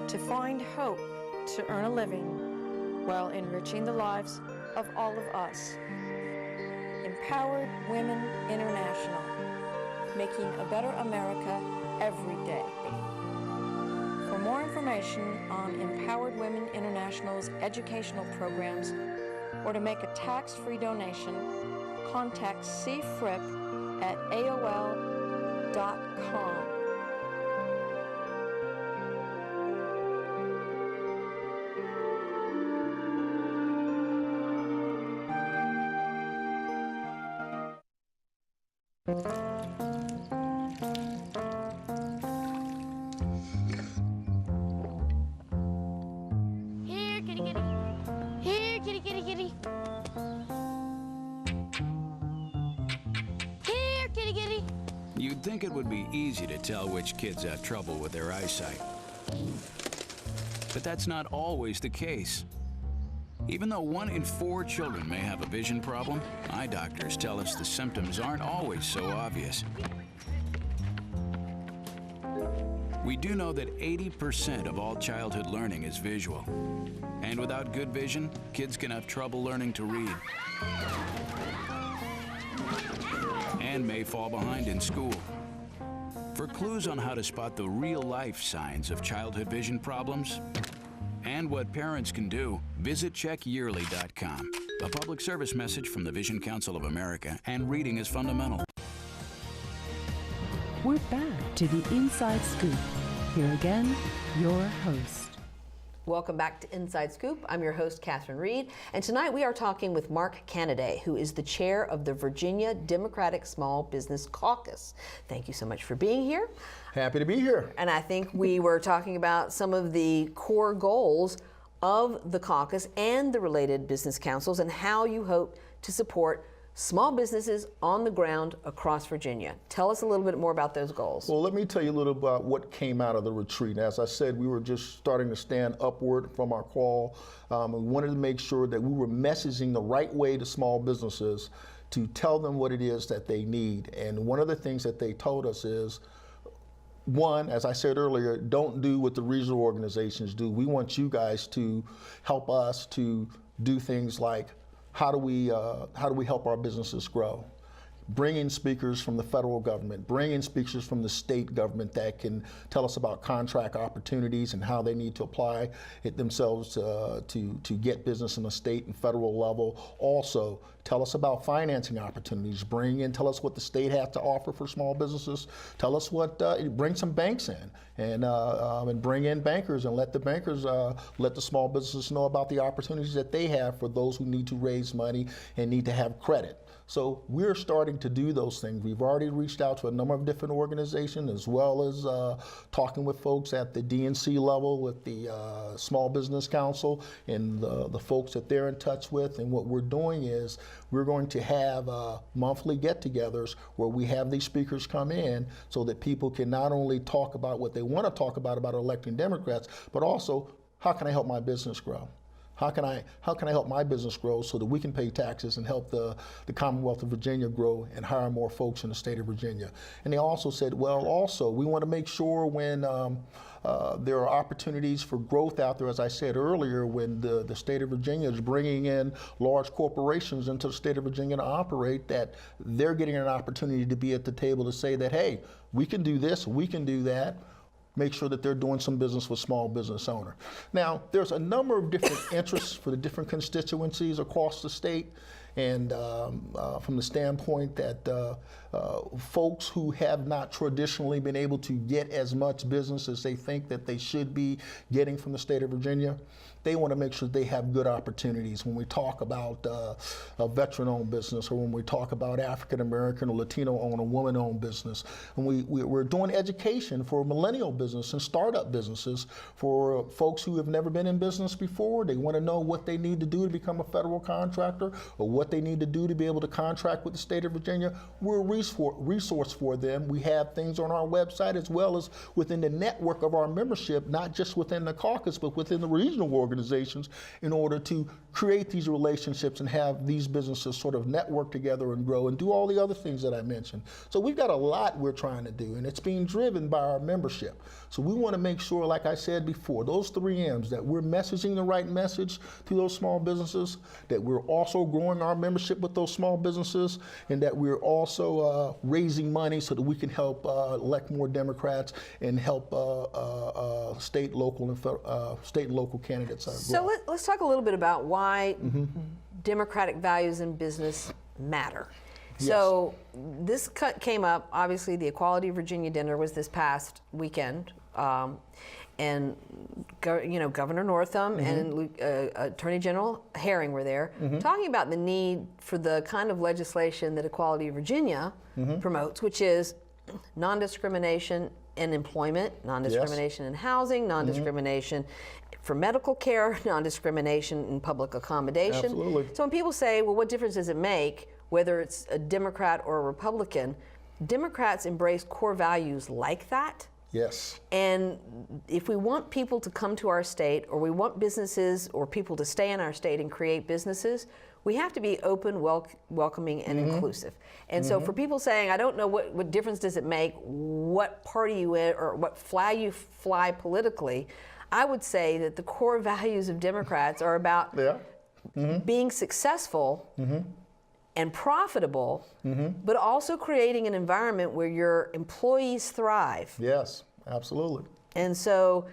Speaker 14: to find hope to earn a living while enriching the lives of all of us. Empowered Women International, making a better America every day. For more information on Empowered Women International's educational programs or to make a tax-free donation, contact C. Fripp at AOL.com.
Speaker 15: Here, kitty, kitty. Here, kitty, kitty, kitty. Here, kitty, kitty.
Speaker 16: You'd think it would be easy to tell which kids have trouble with their eyesight. But that's not always the case. Even though 1 in 4 children may have a vision problem, eye doctors tell us the symptoms aren't always so obvious. We do know that 80% of all childhood learning is visual. And without good vision, kids can have trouble learning to read and may fall behind in school. For clues on how to spot the real-life signs of childhood vision problems and what parents can do, visit checkyearly.com. A public service message from the Vision Council of America and Reading is Fundamental.
Speaker 1: We're back to the Inside Scoop. Here again, your host.
Speaker 2: Welcome back to Inside Scoop. I'm your host, Catherine Reed, and tonight we are talking with Mark Cannady, who is the chair of the Virginia Democratic Small Business Caucus. Thank you so much for being here.
Speaker 3: Happy to be here.
Speaker 2: And I think we were talking about some of the core goals of the caucus and the related business councils and how you hope to support small businesses on the ground across Virginia. Tell us a little bit more about those goals.
Speaker 3: Well, let me tell you a little about what came out of the retreat. As I said, we were just starting to stand upward from our call. We wanted to make sure that we were messaging the right way to small businesses to tell them what it is that they need. And one of the things that they told us is, one, as I said earlier, don't do what the regional organizations do. We want you guys to help us to do things like, how do we help our businesses grow? Bring in speakers from the federal government, bring in speakers from the state government that can tell us about contract opportunities and how they need to apply it themselves to get business in the state and federal level. Also, tell us about financing opportunities. Tell us what the state has to offer for small businesses. Tell us bring some banks in and bring in bankers and let the bankers, let the small businesses know about the opportunities that they have for those who need to raise money and need to have credit. So we're starting to do those things. We've already reached out to a number of different organizations, as well as talking with folks at the DNC level with the Small Business Council and the folks that they're in touch with. And what we're doing is we're going to have monthly get-togethers where we have these speakers come in so that people can not only talk about what they want to talk about electing Democrats, but also, how can I help my business grow? How can I help my business grow so that we can pay taxes and help the Commonwealth of Virginia grow and hire more folks in the state of Virginia? And they also said, well, also, we want to make sure when there are opportunities for growth out there, as I said earlier, when the state of Virginia is bringing in large corporations into the state of Virginia to operate, that they're getting an opportunity to be at the table to say that, hey, we can do this, we can do that. Make sure that they're doing some business with small business owner. Now, there's a number of different interests for the different constituencies across the state, and from the standpoint that folks who have not traditionally been able to get as much business as they think that they should be getting from the state of Virginia, they want to make sure they have good opportunities. When we talk about a veteran-owned business, or when we talk about African-American or Latino-owned or woman-owned business, and we're doing education for millennial business and startup businesses for folks who have never been in business before. They want to know what they need to do to become a federal contractor, or what they need to do to be able to contract with the state of Virginia. We're a resource for them. We have things on our website as well as within the network of our membership, not just within the caucus, but within the regional organizations, in order to create these relationships and have these businesses sort of network together and grow and do all the other things that I mentioned. So we've got a lot we're trying to do, and it's being driven by our membership. So we want to make sure, like I said before, those 3 M's, that we're messaging the right message to those small businesses, that we're also growing our membership with those small businesses, and that we're also raising money so that we can help elect more Democrats and help state, local, candidates.
Speaker 2: So let's talk a little bit about why democratic values in business matter.
Speaker 3: Yes.
Speaker 2: So this came up, obviously the Equality of Virginia dinner was this past weekend, and Governor Northam and Attorney General Herring were there talking about the need for the kind of legislation that Equality of Virginia promotes, which is non-discrimination in employment, non-discrimination in housing, non-discrimination for medical care, non-discrimination in public accommodation.
Speaker 3: Absolutely.
Speaker 2: So when people say, well, what difference does it make whether it's a Democrat or a Republican? Democrats embrace core values like that.
Speaker 3: Yes.
Speaker 2: And if we want people to come to our state, or we want businesses or people to stay in our state and create businesses, we have to be open, welcoming, and inclusive. And so for people saying, I don't know what difference does it make, what party you in, or what flag you fly politically, I would say that the core values of Democrats are about being successful and profitable, but also creating an environment where your employees thrive.
Speaker 3: Yes, absolutely.
Speaker 2: And so,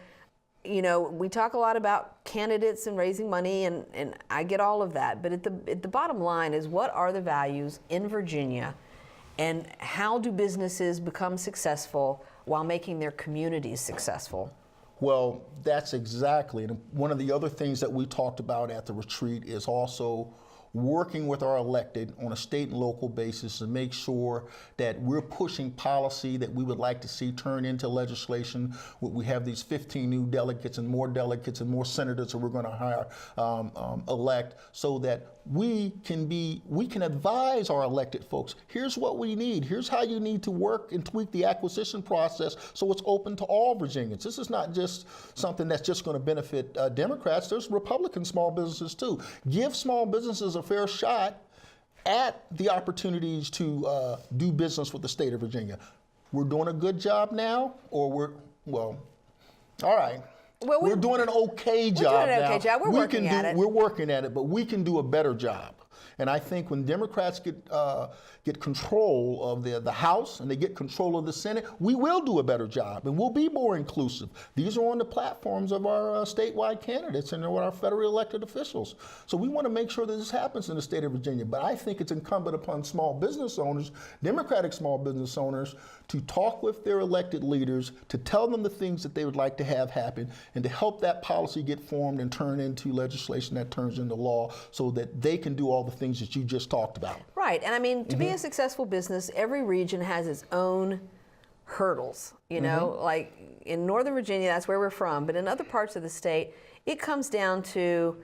Speaker 2: you know, we talk a lot about candidates and raising money, and I get all of that. But at the bottom line is, what are the values in Virginia, and how do businesses become successful while making their communities successful?
Speaker 3: Well, that's exactly. And one of the other things that we talked about at the retreat is also working with our elected on a state and local basis to make sure that we're pushing policy that we would like to see turn into legislation. We have these 15 new delegates and more senators that we're going to hire, elect, so that we can advise our elected folks. Here's what we need. Here's how you need to work and tweak the acquisition process so it's open to all Virginians. This is not just something that's just going to benefit Democrats. There's Republican small businesses too. Give small businesses a fair shot at the opportunities to do business with the state of Virginia. We're doing a good job now, or all right. Well, we're doing an okay job now.
Speaker 2: We're working at it.
Speaker 3: We're working at it, but we can do a better job. And I think when Democrats get control of the House and they get control of the Senate, we will do a better job and we'll be more inclusive. These are on the platforms of our statewide candidates and our federal elected officials. So we want to make sure that this happens in the state of Virginia. But I think it's incumbent upon small business owners, Democratic small business owners, to talk with their elected leaders, to tell them the things that they would like to have happen, and to help that policy get formed and turn into legislation that turns into law so that they can do all the things that you just talked about.
Speaker 2: Right, and I mean, to be a successful business, every region has its own hurdles, you know, like in Northern Virginia, that's where we're from, but in other parts of the state, it comes down to,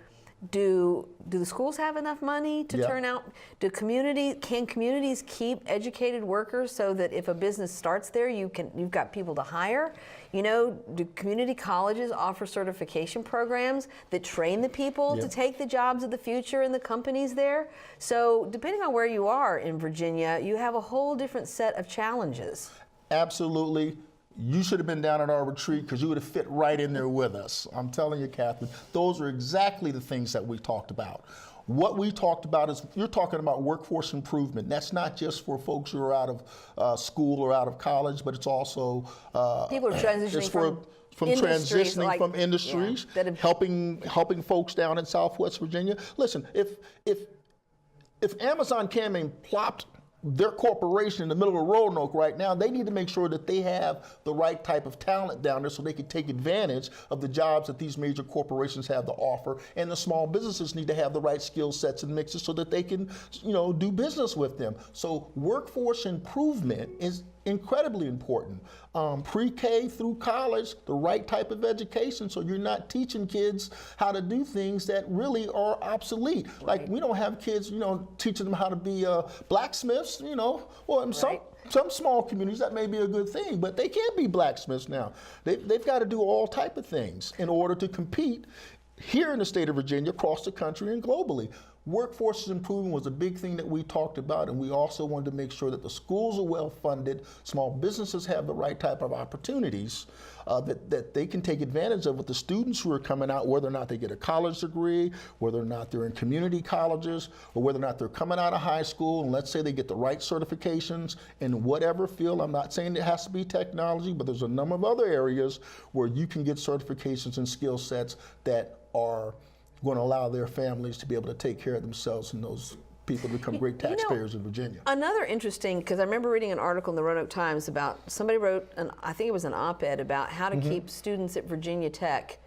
Speaker 2: do the schools have enough money to turn out? Can communities keep educated workers so that if a business starts there, you've got people to hire? You know, do community colleges offer certification programs that train the people to take the jobs of the future in the companies there? So depending on where you are in Virginia, you have a whole different set of challenges.
Speaker 3: Absolutely. You should have been down at our retreat because you would have fit right in there with us. I'm telling you, Catherine, those are exactly the things that we talked about. What we talked about is, you're talking about workforce improvement. That's not just for folks who are out of school or out of college, but it's also
Speaker 2: people are transitioning from
Speaker 3: transitioning from industries, helping folks down in Southwest Virginia. Listen, if Amazon came and plopped their corporation in the middle of Roanoke right now, they need to make sure that they have the right type of talent down there so they can take advantage of the jobs that these major corporations have to offer. And the small businesses need to have the right skill sets and mixes so that they can, you know, do business with them. So workforce improvement is incredibly important. Pre-K through college, the right type of education, so you're not teaching kids how to do things that really are obsolete. Right. Like, we don't have kids, you know, teaching them how to be blacksmiths, you know. Well, in some small communities that may be a good thing, but they can't be blacksmiths now. They've got to do all type of things in order to compete here in the state of Virginia, across the country, and globally. Workforce improvement was a big thing that we talked about, and we also wanted to make sure that the schools are well funded, small businesses have the right type of opportunities that they can take advantage of with the students who are coming out, whether or not they get a college degree, whether or not they're in community colleges, or whether or not they're coming out of high school, and let's say they get the right certifications in whatever field. I'm not saying it has to be technology, but there's a number of other areas where you can get certifications and skill sets that are going to allow their families to be able to take care of themselves and those people become great taxpayers in Virginia.
Speaker 2: Another interesting, because I remember reading an article in the Roanoke Times about, somebody wrote, I think it was an op-ed about how to keep students at Virginia Tech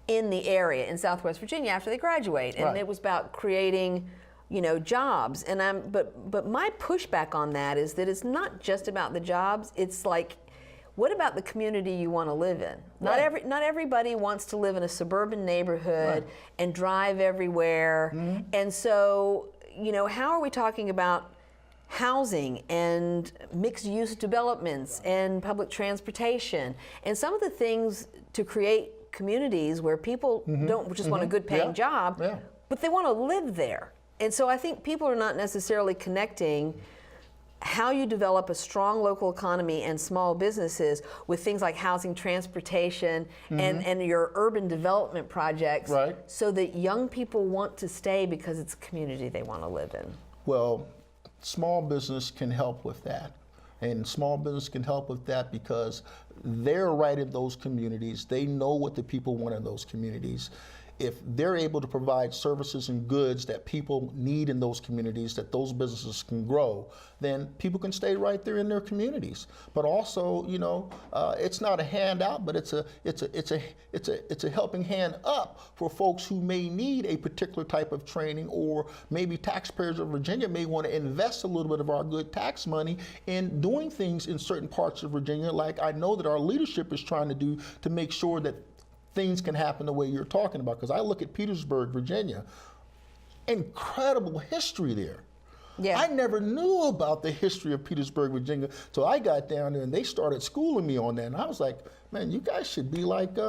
Speaker 2: in the area in Southwest Virginia after they graduate. And it was about creating, you know, jobs. And but my pushback on that is that it's not just about the jobs. It's like, what about the community you want to live in? Not everybody wants to live in a suburban neighborhood and drive everywhere. And so, you know, how are we talking about housing and mixed use developments and public transportation and some of the things to create communities where people don't just want a good paying job, but they want to live there. And so I think people are not necessarily connecting how you develop a strong local economy and small businesses with things like housing, transportation, and your urban development projects, so that young people want to stay because it's a community they want to live in.
Speaker 3: Well, small business can help with that. And small business can help with that because they're right in those communities. They know what the people want in those communities. If they're able to provide services and goods that people need in those communities, that those businesses can grow, then people can stay right there in their communities. But also, you know, it's not a handout, but it's a helping hand up for folks who may need a particular type of training, or maybe taxpayers of Virginia may want to invest a little bit of our good tax money in doing things in certain parts of Virginia, like I know that our leadership is trying to do, to make sure that things can happen the way you're talking about. Because I look at Petersburg, Virginia, incredible history there. Yeah. I never knew about the history of Petersburg, Virginia, till I got down there and they started schooling me on that. And I was like, man, you guys should be like, you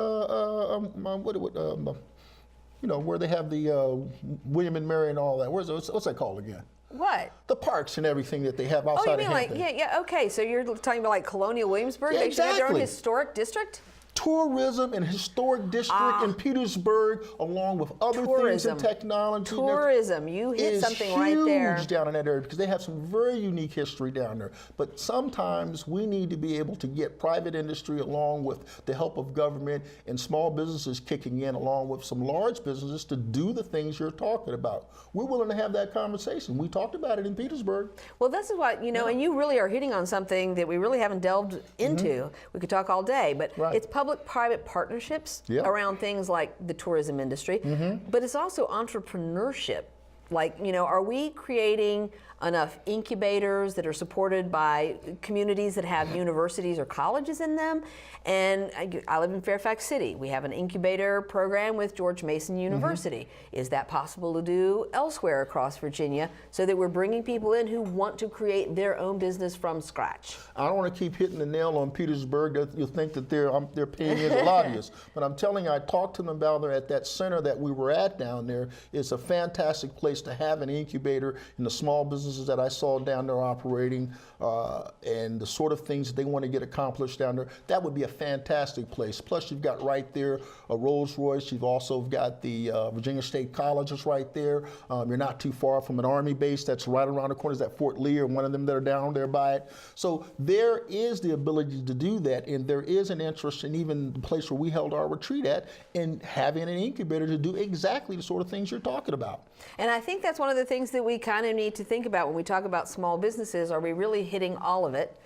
Speaker 3: know, where they have the William and Mary and all that. What's that called again?
Speaker 2: What?
Speaker 3: The parks and everything that they have outside of Hampton.
Speaker 2: Yeah, okay. So you're talking about like Colonial Williamsburg?
Speaker 3: Yeah,
Speaker 2: they should have their own
Speaker 3: exactly.
Speaker 2: historic district?
Speaker 3: Tourism and historic district in Petersburg, along with other things in technology.
Speaker 2: Tourism, you hit something right there.
Speaker 3: Huge down in that area because they have some very unique history down there. But sometimes we need to be able to get private industry along with the help of government and small businesses kicking in along with some large businesses to do the things you're talking about. We're willing to have that conversation. We talked about it in Petersburg.
Speaker 2: Well, this is what, you know, and you really are hitting on something that we really haven't delved into. We could talk all day, but it's public-private partnerships around things like the tourism industry, but it's also entrepreneurship. Like, you know, are we creating enough incubators that are supported by communities that have universities or colleges in them? And I live in Fairfax City. We have an incubator program with George Mason University. Is that possible to do elsewhere across Virginia so that we're bringing people in who want to create their own business from scratch?
Speaker 3: I don't want to keep hitting the nail on Petersburg. You'll think that they're paying me as a lobbyist. But I'm telling you, I talked to them about there at that center that we were at down there. It's a fantastic place to have an incubator in the small businesses that I saw down there operating, and the sort of things that they want to get accomplished down there. That would be a fantastic place. Plus, you've got right there a Rolls Royce. You've also got the Virginia State Colleges right there. You're not too far from an Army base that's right around the corner. Is that Fort Lee or one of them that are down there by it? So there is the ability to do that, and there is an interest in even the place where we held our retreat at in having an incubator to do exactly the sort of things you're talking about.
Speaker 2: And I think that's one of the things that we kind of need to think about when we talk about small businesses. Are we really hitting all of it?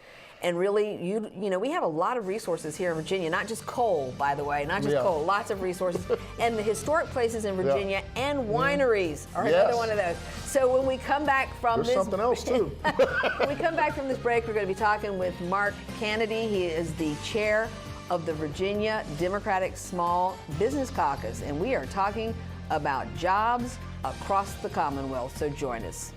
Speaker 2: And really, you know, we have a lot of resources here in Virginia, not just coal, by the way, not just coal, lots of resources. And the historic places in Virginia and wineries are another one of those. So when we come back from
Speaker 3: There's something else too.
Speaker 2: When we come back from this break, we're going to be talking with Mark Cannady. He is the chair of the Virginia Democratic Small Business Caucus, and we are talking about jobs across the Commonwealth. So join us.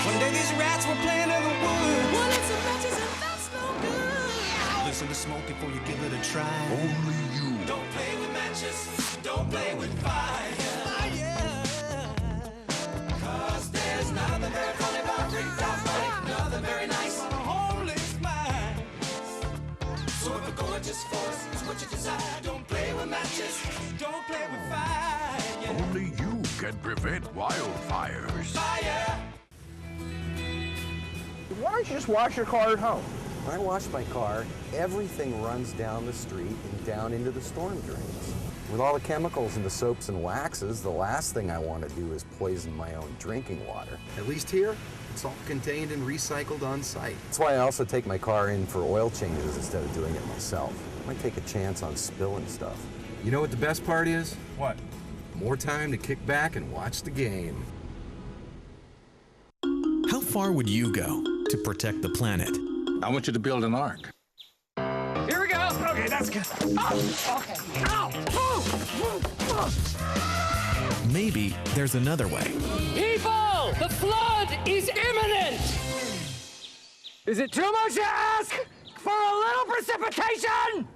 Speaker 17: One day these rats were playing in the woods. Well, it's some matches and that's no good. Listen to smoke before you give it a try. Only you. Don't play with matches. Don't play with fire. Cause there's nothing very funny about ripped off life. Nothing very nice on a homeless mind. So if a gorgeous force is what you desire, don't play with matches. Don't play with fire.
Speaker 18: Only you can prevent wildfires.
Speaker 17: Fire.
Speaker 19: Why don't you just wash your car at home?
Speaker 20: When I wash my car, everything runs down the street and down into the storm drains. With all the chemicals in the soaps and waxes, the last thing I want to do is poison my own drinking water. At least here, it's all contained and recycled on site. That's why I also take my car in for oil changes instead of doing it myself. I might take a chance on spilling stuff. You know what the best part is?
Speaker 19: What?
Speaker 20: More time to kick back and watch the game.
Speaker 21: How far would you go to protect the planet?
Speaker 18: I want you to build an ark.
Speaker 17: Here we go. Okay, that's good. Oh, okay. Ow! Oh.
Speaker 21: Maybe there's another way.
Speaker 17: People, the flood is imminent. Is it too much to ask for a little precipitation?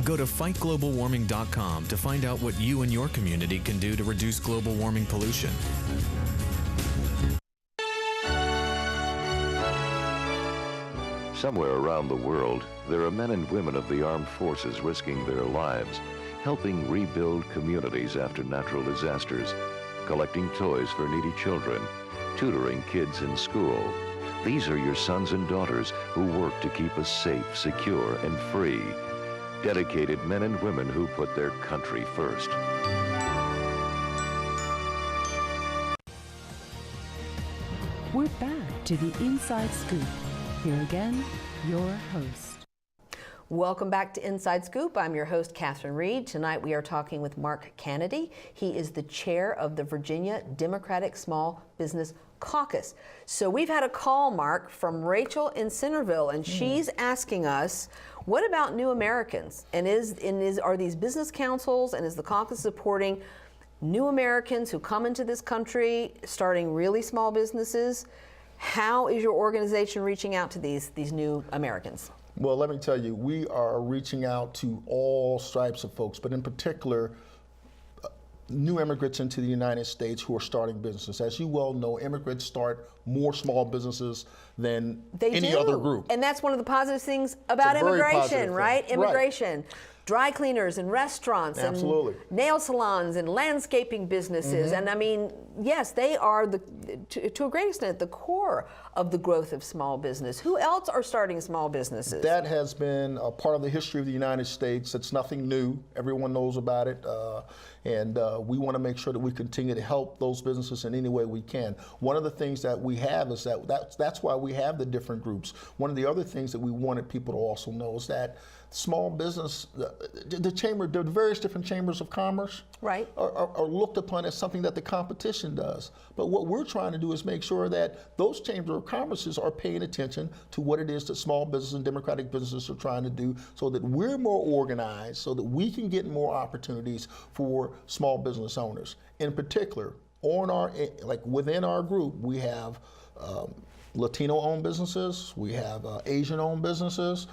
Speaker 21: Go to fightglobalwarming.com to find out what you and your community can do to reduce global warming pollution.
Speaker 4: Somewhere around the world, there are men and women of the armed forces risking their lives, helping rebuild communities after natural disasters, collecting toys for needy children, tutoring kids in school. These are your sons and daughters who work to keep us safe, secure, and free. Dedicated men and women who put their country first.
Speaker 1: We're back to the Inside Scoop. Here again, your host.
Speaker 2: Welcome back to Inside Scoop. I'm your host, Catherine Reed. Tonight we are talking with Mark Cannady. He is the chair of the Virginia Democratic Small Business Caucus. So we've had a call, Mark, from Rachel in Centerville, and she's asking us, what about new Americans? And are these business councils, and is the caucus supporting new Americans who come into this country, starting really small businesses? How is your organization reaching out to these new Americans?
Speaker 3: Well, let me tell you, we are reaching out to all stripes of folks, but in particular, new immigrants into the United States who are starting businesses. As you well know, immigrants start more small businesses than any other group.
Speaker 2: And that's one of the positive things about immigration, right? Immigration. Right. Dry cleaners and restaurants
Speaker 3: Absolutely.
Speaker 2: And nail salons and landscaping businesses. And I mean, yes, they are, to a great extent, the core of the growth of small business. Who else are starting small businesses?
Speaker 3: That has been a part of the history of the United States. It's nothing new. Everyone knows about it. And we want to make sure that we continue to help those businesses in any way we can. One of the things that we have is that's why we have the different groups. One of the other things that we wanted people to also know is that small business, the various different chambers of commerce are looked upon as something that the competition does. But what we're trying to do is make sure that those chambers of commerces are paying attention to what it is that small business and democratic businesses are trying to do, so that we're more organized, so that we can get more opportunities for small business owners. In particular, within our group, we have Latino-owned businesses, we have Asian-owned businesses.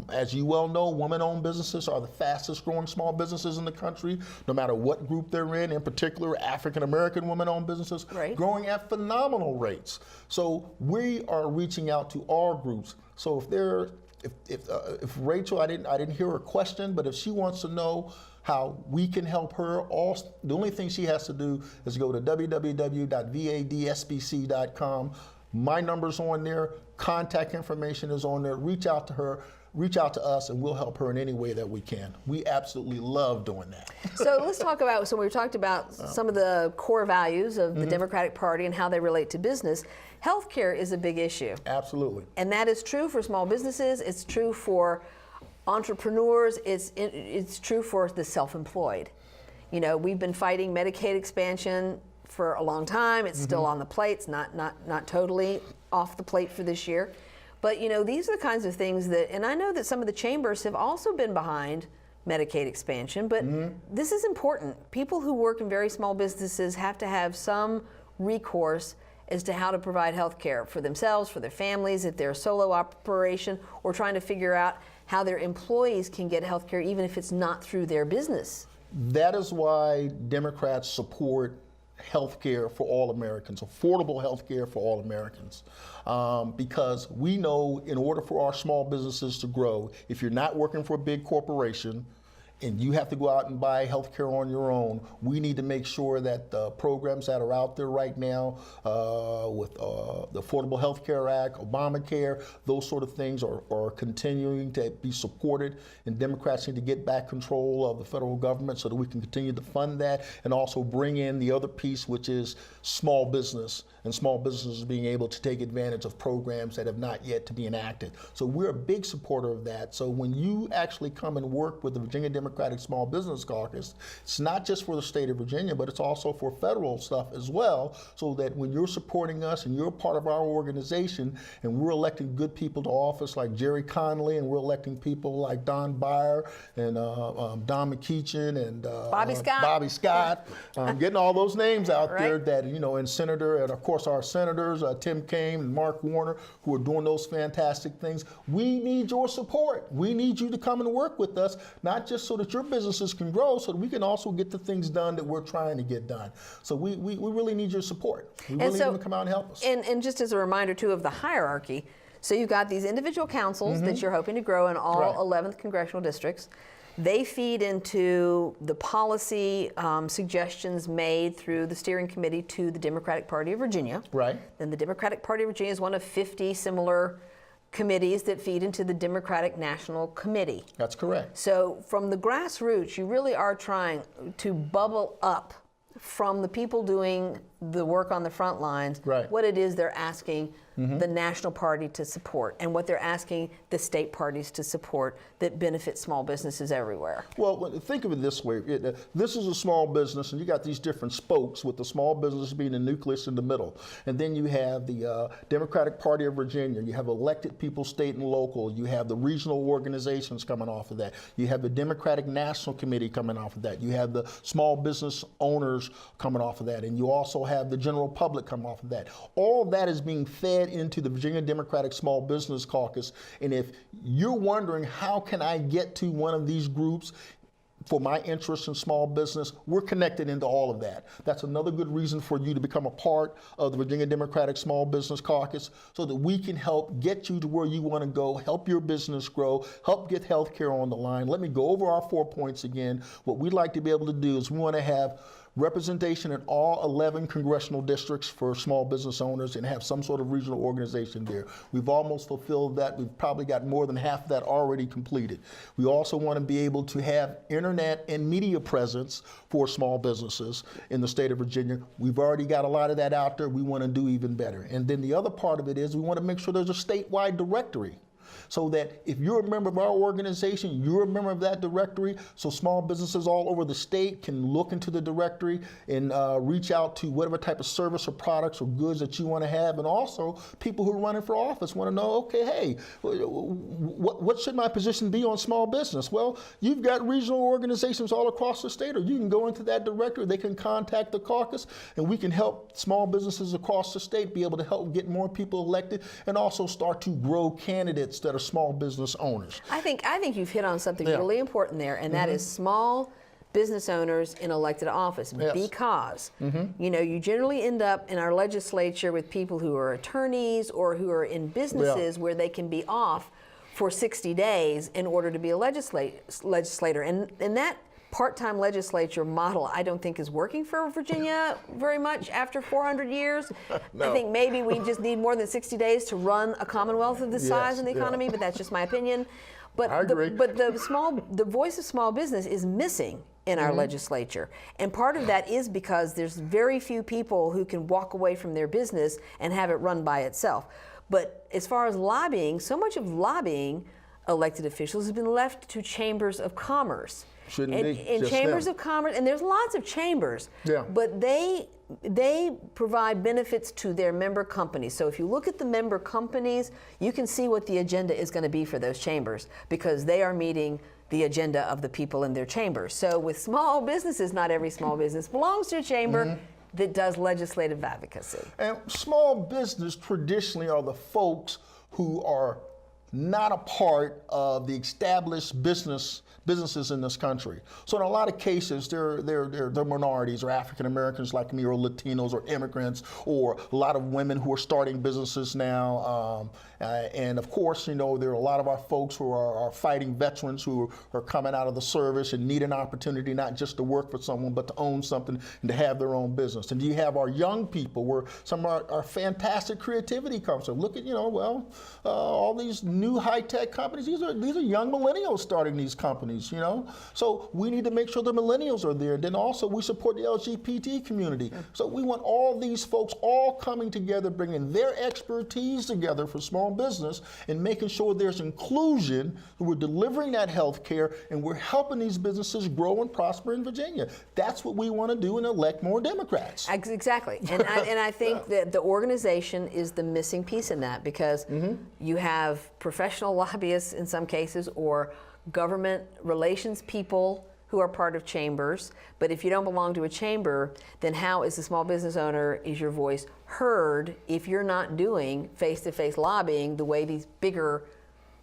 Speaker 3: As you well know, women-owned businesses are the fastest-growing small businesses in the country, no matter what group they're in particular, African-American women-owned businesses, growing at phenomenal rates. So we are reaching out to all groups. So if Rachel, I didn't hear her question, but if she wants to know how we can help her, the only thing she has to do is go to www.VDSBC.com. My number's on there, contact information is on there. Reach out to her, reach out to us, and we'll help her in any way that we can. We absolutely love doing that.
Speaker 2: So let's talk about, we've talked about some of the core values of the Democratic Party and how they relate to business. Healthcare is a big issue.
Speaker 3: Absolutely.
Speaker 2: And that is true for small businesses, it's true for entrepreneurs, it's true for the self-employed. You know, we've been fighting Medicaid expansion for a long time. It's still on the plate. It's not totally off the plate for this year. But you know, these are the kinds of things that, and I know that some of the chambers have also been behind Medicaid expansion, but this is important. People who work in very small businesses have to have some recourse as to how to provide health care for themselves, for their families, if they're a solo operation, or trying to figure out how their employees can get health care even if it's not through their business.
Speaker 3: That is why Democrats support health care for all Americans, affordable health care for all Americans. Because we know in order for our small businesses to grow, if you're not working for a big corporation and you have to go out and buy health care on your own, we need to make sure that the programs that are out there right now with the Affordable Health Care Act, Obamacare, those sort of things are continuing to be supported, and Democrats need to get back control of the federal government so that we can continue to fund that and also bring in the other piece, which is small business, and small businesses being able to take advantage of programs that have not yet to be enacted. So we're a big supporter of that. So when you actually come and work with the Virginia Democratic Democratic Small Business Caucus. It's not just for the state of Virginia, but it's also for federal stuff as well, so that when you're supporting us and you're a part of our organization and we're electing good people to office like Jerry Conley, and we're electing people like Don Beyer and Don McKeechin and Bobby Scott, getting all those names out there that, you know, and Senator, and of course our senators, Tim Kaine and Mark Warner, who are doing those fantastic things. We need your support. We need you to come and work with us, not just so that your businesses can grow, so that we can also get the things done that we're trying to get done. So we really need your support. We really need you to come out and help us.
Speaker 2: And just as a reminder too of the hierarchy, so you've got these individual councils that you're hoping to grow in all 11th congressional districts. They feed into the policy suggestions made through the steering committee to the Democratic Party of Virginia.
Speaker 3: Right.
Speaker 2: Then the Democratic Party of Virginia is one of 50 similar committees that feed into the Democratic National Committee.
Speaker 3: That's correct.
Speaker 2: So from the grassroots, you really are trying to bubble up from the people doing the work on the front lines, what it is they're asking the national party to support and what they're asking the state parties to support that benefit small businesses everywhere.
Speaker 3: Well, think of it this way. This is a small business, and you got these different spokes, with the small business being the nucleus in the middle. And then you have the Democratic Party of Virginia. You have elected people, state and local. You have the regional organizations coming off of that. You have the Democratic National Committee coming off of that. You have the small business owners coming off of that. And you also have the general public come off of that. All that is being fed into the Virginia Democratic Small Business Caucus. And if you're wondering, how can I get to one of these groups for my interest in small business, we're connected into all of that. That's another good reason for you to become a part of the Virginia Democratic Small Business Caucus, so that we can help get you to where you want to go, help your business grow, help get health care on the line. Let me go over our 4 points again. What we'd like to be able to do is we want to have representation in all 11 congressional districts for small business owners and have some sort of regional organization there. We've almost fulfilled that. We've probably got more than half of that already completed. We also want to be able to have internet and media presence for small businesses in the state of Virginia. We've already got a lot of that out there. We want to do even better. And then the other part of it is we want to make sure there's a statewide directory, so that if you're a member of our organization, you're a member of that directory, so small businesses all over the state can look into the directory and reach out to whatever type of service or products or goods that you want to have. And also, people who are running for office want to know, okay, hey, what should my position be on small business? Well, you've got regional organizations all across the state, or you can go into that directory. They can contact the caucus, and we can help small businesses across the state be able to help get more people elected, and also start to grow candidates that are small business owners.
Speaker 2: I think you've hit on something really important there, and that is small business owners in elected office, because you know, you generally end up in our legislature with people who are attorneys or who are in businesses where they can be off for 60 days in order to be a legislator, and that part-time legislature model I don't think is working for Virginia very much after 400 years. I think maybe we just need more than 60 days to run a commonwealth of this size in the economy, but that's just my opinion. But
Speaker 3: I agree.
Speaker 2: the voice of small business is missing in our legislature. And part of that is because there's very few people who can walk away from their business and have it run by itself. But as far as lobbying, so much of lobbying elected officials has been left to chambers of commerce. In chambers of commerce, and there's lots of chambers, but they provide benefits to their member companies. So if you look at the member companies, you can see what the agenda is going to be for those chambers, because they are meeting the agenda of the people in their chambers. So with small businesses, not every small business belongs to a chamber that does legislative advocacy.
Speaker 3: And small business traditionally are the folks who are not a part of the established businesses in this country. So in a lot of cases, they're minorities, or African Americans like me, or Latinos, or immigrants, or a lot of women who are starting businesses now. And of course, you know, there are a lot of our folks who are fighting veterans who are coming out of the service and need an opportunity not just to work for someone, but to own something and to have their own business. And you have our young people, where some of our fantastic creativity comes from. Look at, you know, well, all these new high-tech companies, these are young millennials starting these companies, you know? So we need to make sure the millennials are there. Then also we support the LGBT community. So we want all these folks all coming together, bringing their expertise together for small business and making sure there's inclusion. We're delivering that health care and we're helping these businesses grow and prosper in Virginia. That's what we want to do and elect more Democrats.
Speaker 2: Exactly. And I think that the organization is the missing piece in that, because you have professional lobbyists in some cases or government relations people who are part of chambers. But if you don't belong to a chamber, then how is the small business owner, is your voice heard if you're not doing face-to-face lobbying the way these bigger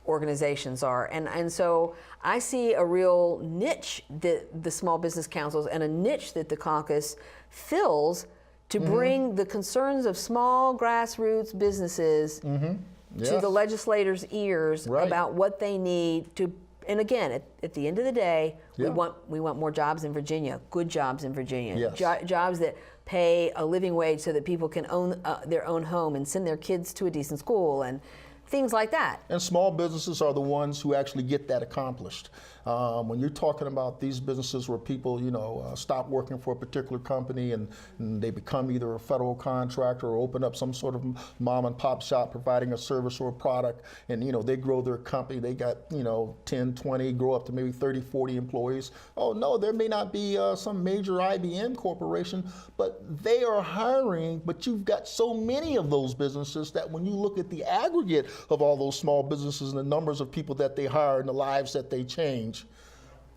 Speaker 2: organizations are? And so I see a real niche that the small business councils and a niche that the caucus fills to bring the concerns of small grassroots businesses to the legislators' ears about what they need to. And again, at the end of the day, we want more jobs in Virginia, good jobs in Virginia, jobs that pay a living wage so that people can own their own home and send their kids to a decent school and things like that.
Speaker 3: And small businesses are the ones who actually get that accomplished. When you're talking about these businesses where people, you know, stop working for a particular company and they become either a federal contractor or open up some sort of mom and pop shop providing a service or a product, and, you know, they grow their company, they got, you know, 10, 20, grow up to maybe 30, 40 employees. Oh no, there may not be some major IBM corporation, but they are hiring, but you've got so many of those businesses that when you look at the aggregate of all those small businesses and the numbers of people that they hire and the lives that they change,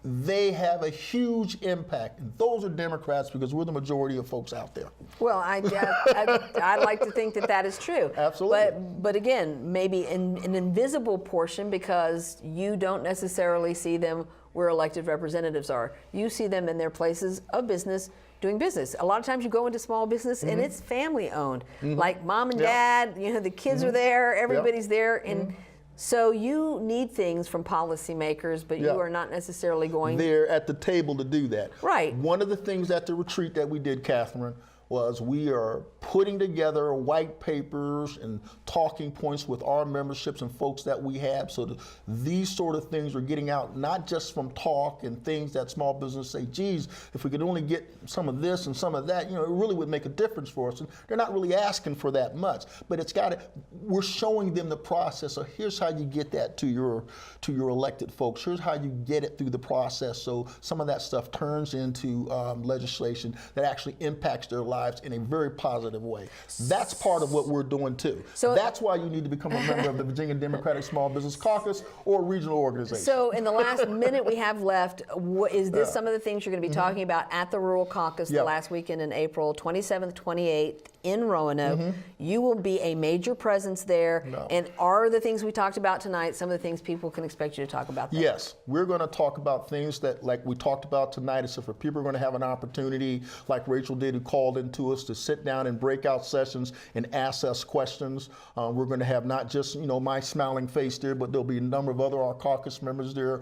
Speaker 3: they have a huge impact. And those are Democrats because we're the majority of folks out there.
Speaker 2: Well, I'd like to think that that is true.
Speaker 3: Absolutely.
Speaker 2: But again, maybe an invisible portion, because you don't necessarily see them where elected representatives are. You see them in their places of business doing business. A lot of times you go into small business and it's family owned. Like mom and dad, you know, the kids are there, everybody's there. And so you need things from policymakers, but you are not necessarily going.
Speaker 3: They're at the table to do that.
Speaker 2: Right.
Speaker 3: One of the things at the retreat that we did, Catherine, was we are putting together white papers and talking points with our memberships and folks that we have, so that these sort of things are getting out, not just from talk and things that small business say, geez, if we could only get some of this and some of that, you know, it really would make a difference for us. And they're not really asking for that much, but it's got to, we're showing them the process. So here's how you get that to your elected folks. Here's how you get it through the process. So some of that stuff turns into legislation that actually impacts their lives in a very positive way. That's part of what we're doing too. So that's why you need to become a member of the Virginia Democratic Small Business Caucus or a regional organization.
Speaker 2: So in the last minute we have left, is this some of the things you're going to be talking about at the Rural Caucus the last weekend in April, 27th, 28th in Roanoke? You will be a major presence there. And are the things we talked about tonight some of the things people can expect you to talk about there?
Speaker 3: Yes, we're going to talk about things that, like we talked about tonight, is if people are going to have an opportunity, like Rachel did, who called into us, to sit down in breakout sessions and ask us questions. We're going to have not just, you know, my smiling face there, but there'll be a number of other our caucus members there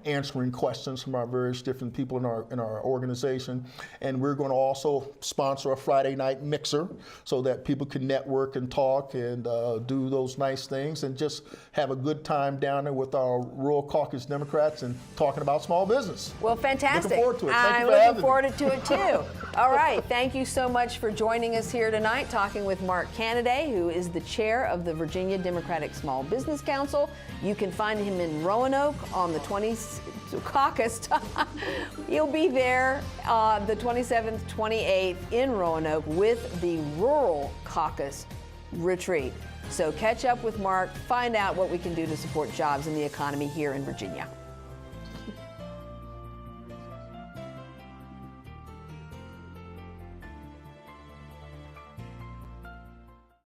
Speaker 3: answering questions from our various different people in our organization. And we're going to also sponsor a Friday night mixer so that people can network and talk and do those nice things and just have a good time down there with our Rural Caucus Democrats and talking about small business.
Speaker 2: Well, fantastic.
Speaker 3: Looking forward to it.
Speaker 2: I'm looking forward to it too. All right, thank you so much for joining us here tonight, talking with Mark Cannady, who is the chair of the Virginia Democratic Small Business Council. You can find him in Roanoke on the Caucus. He'll be there the 27th, 28th in Roanoke with the Rural Caucus retreat. So catch up with Mark, find out what we can do to support jobs and the economy here in Virginia.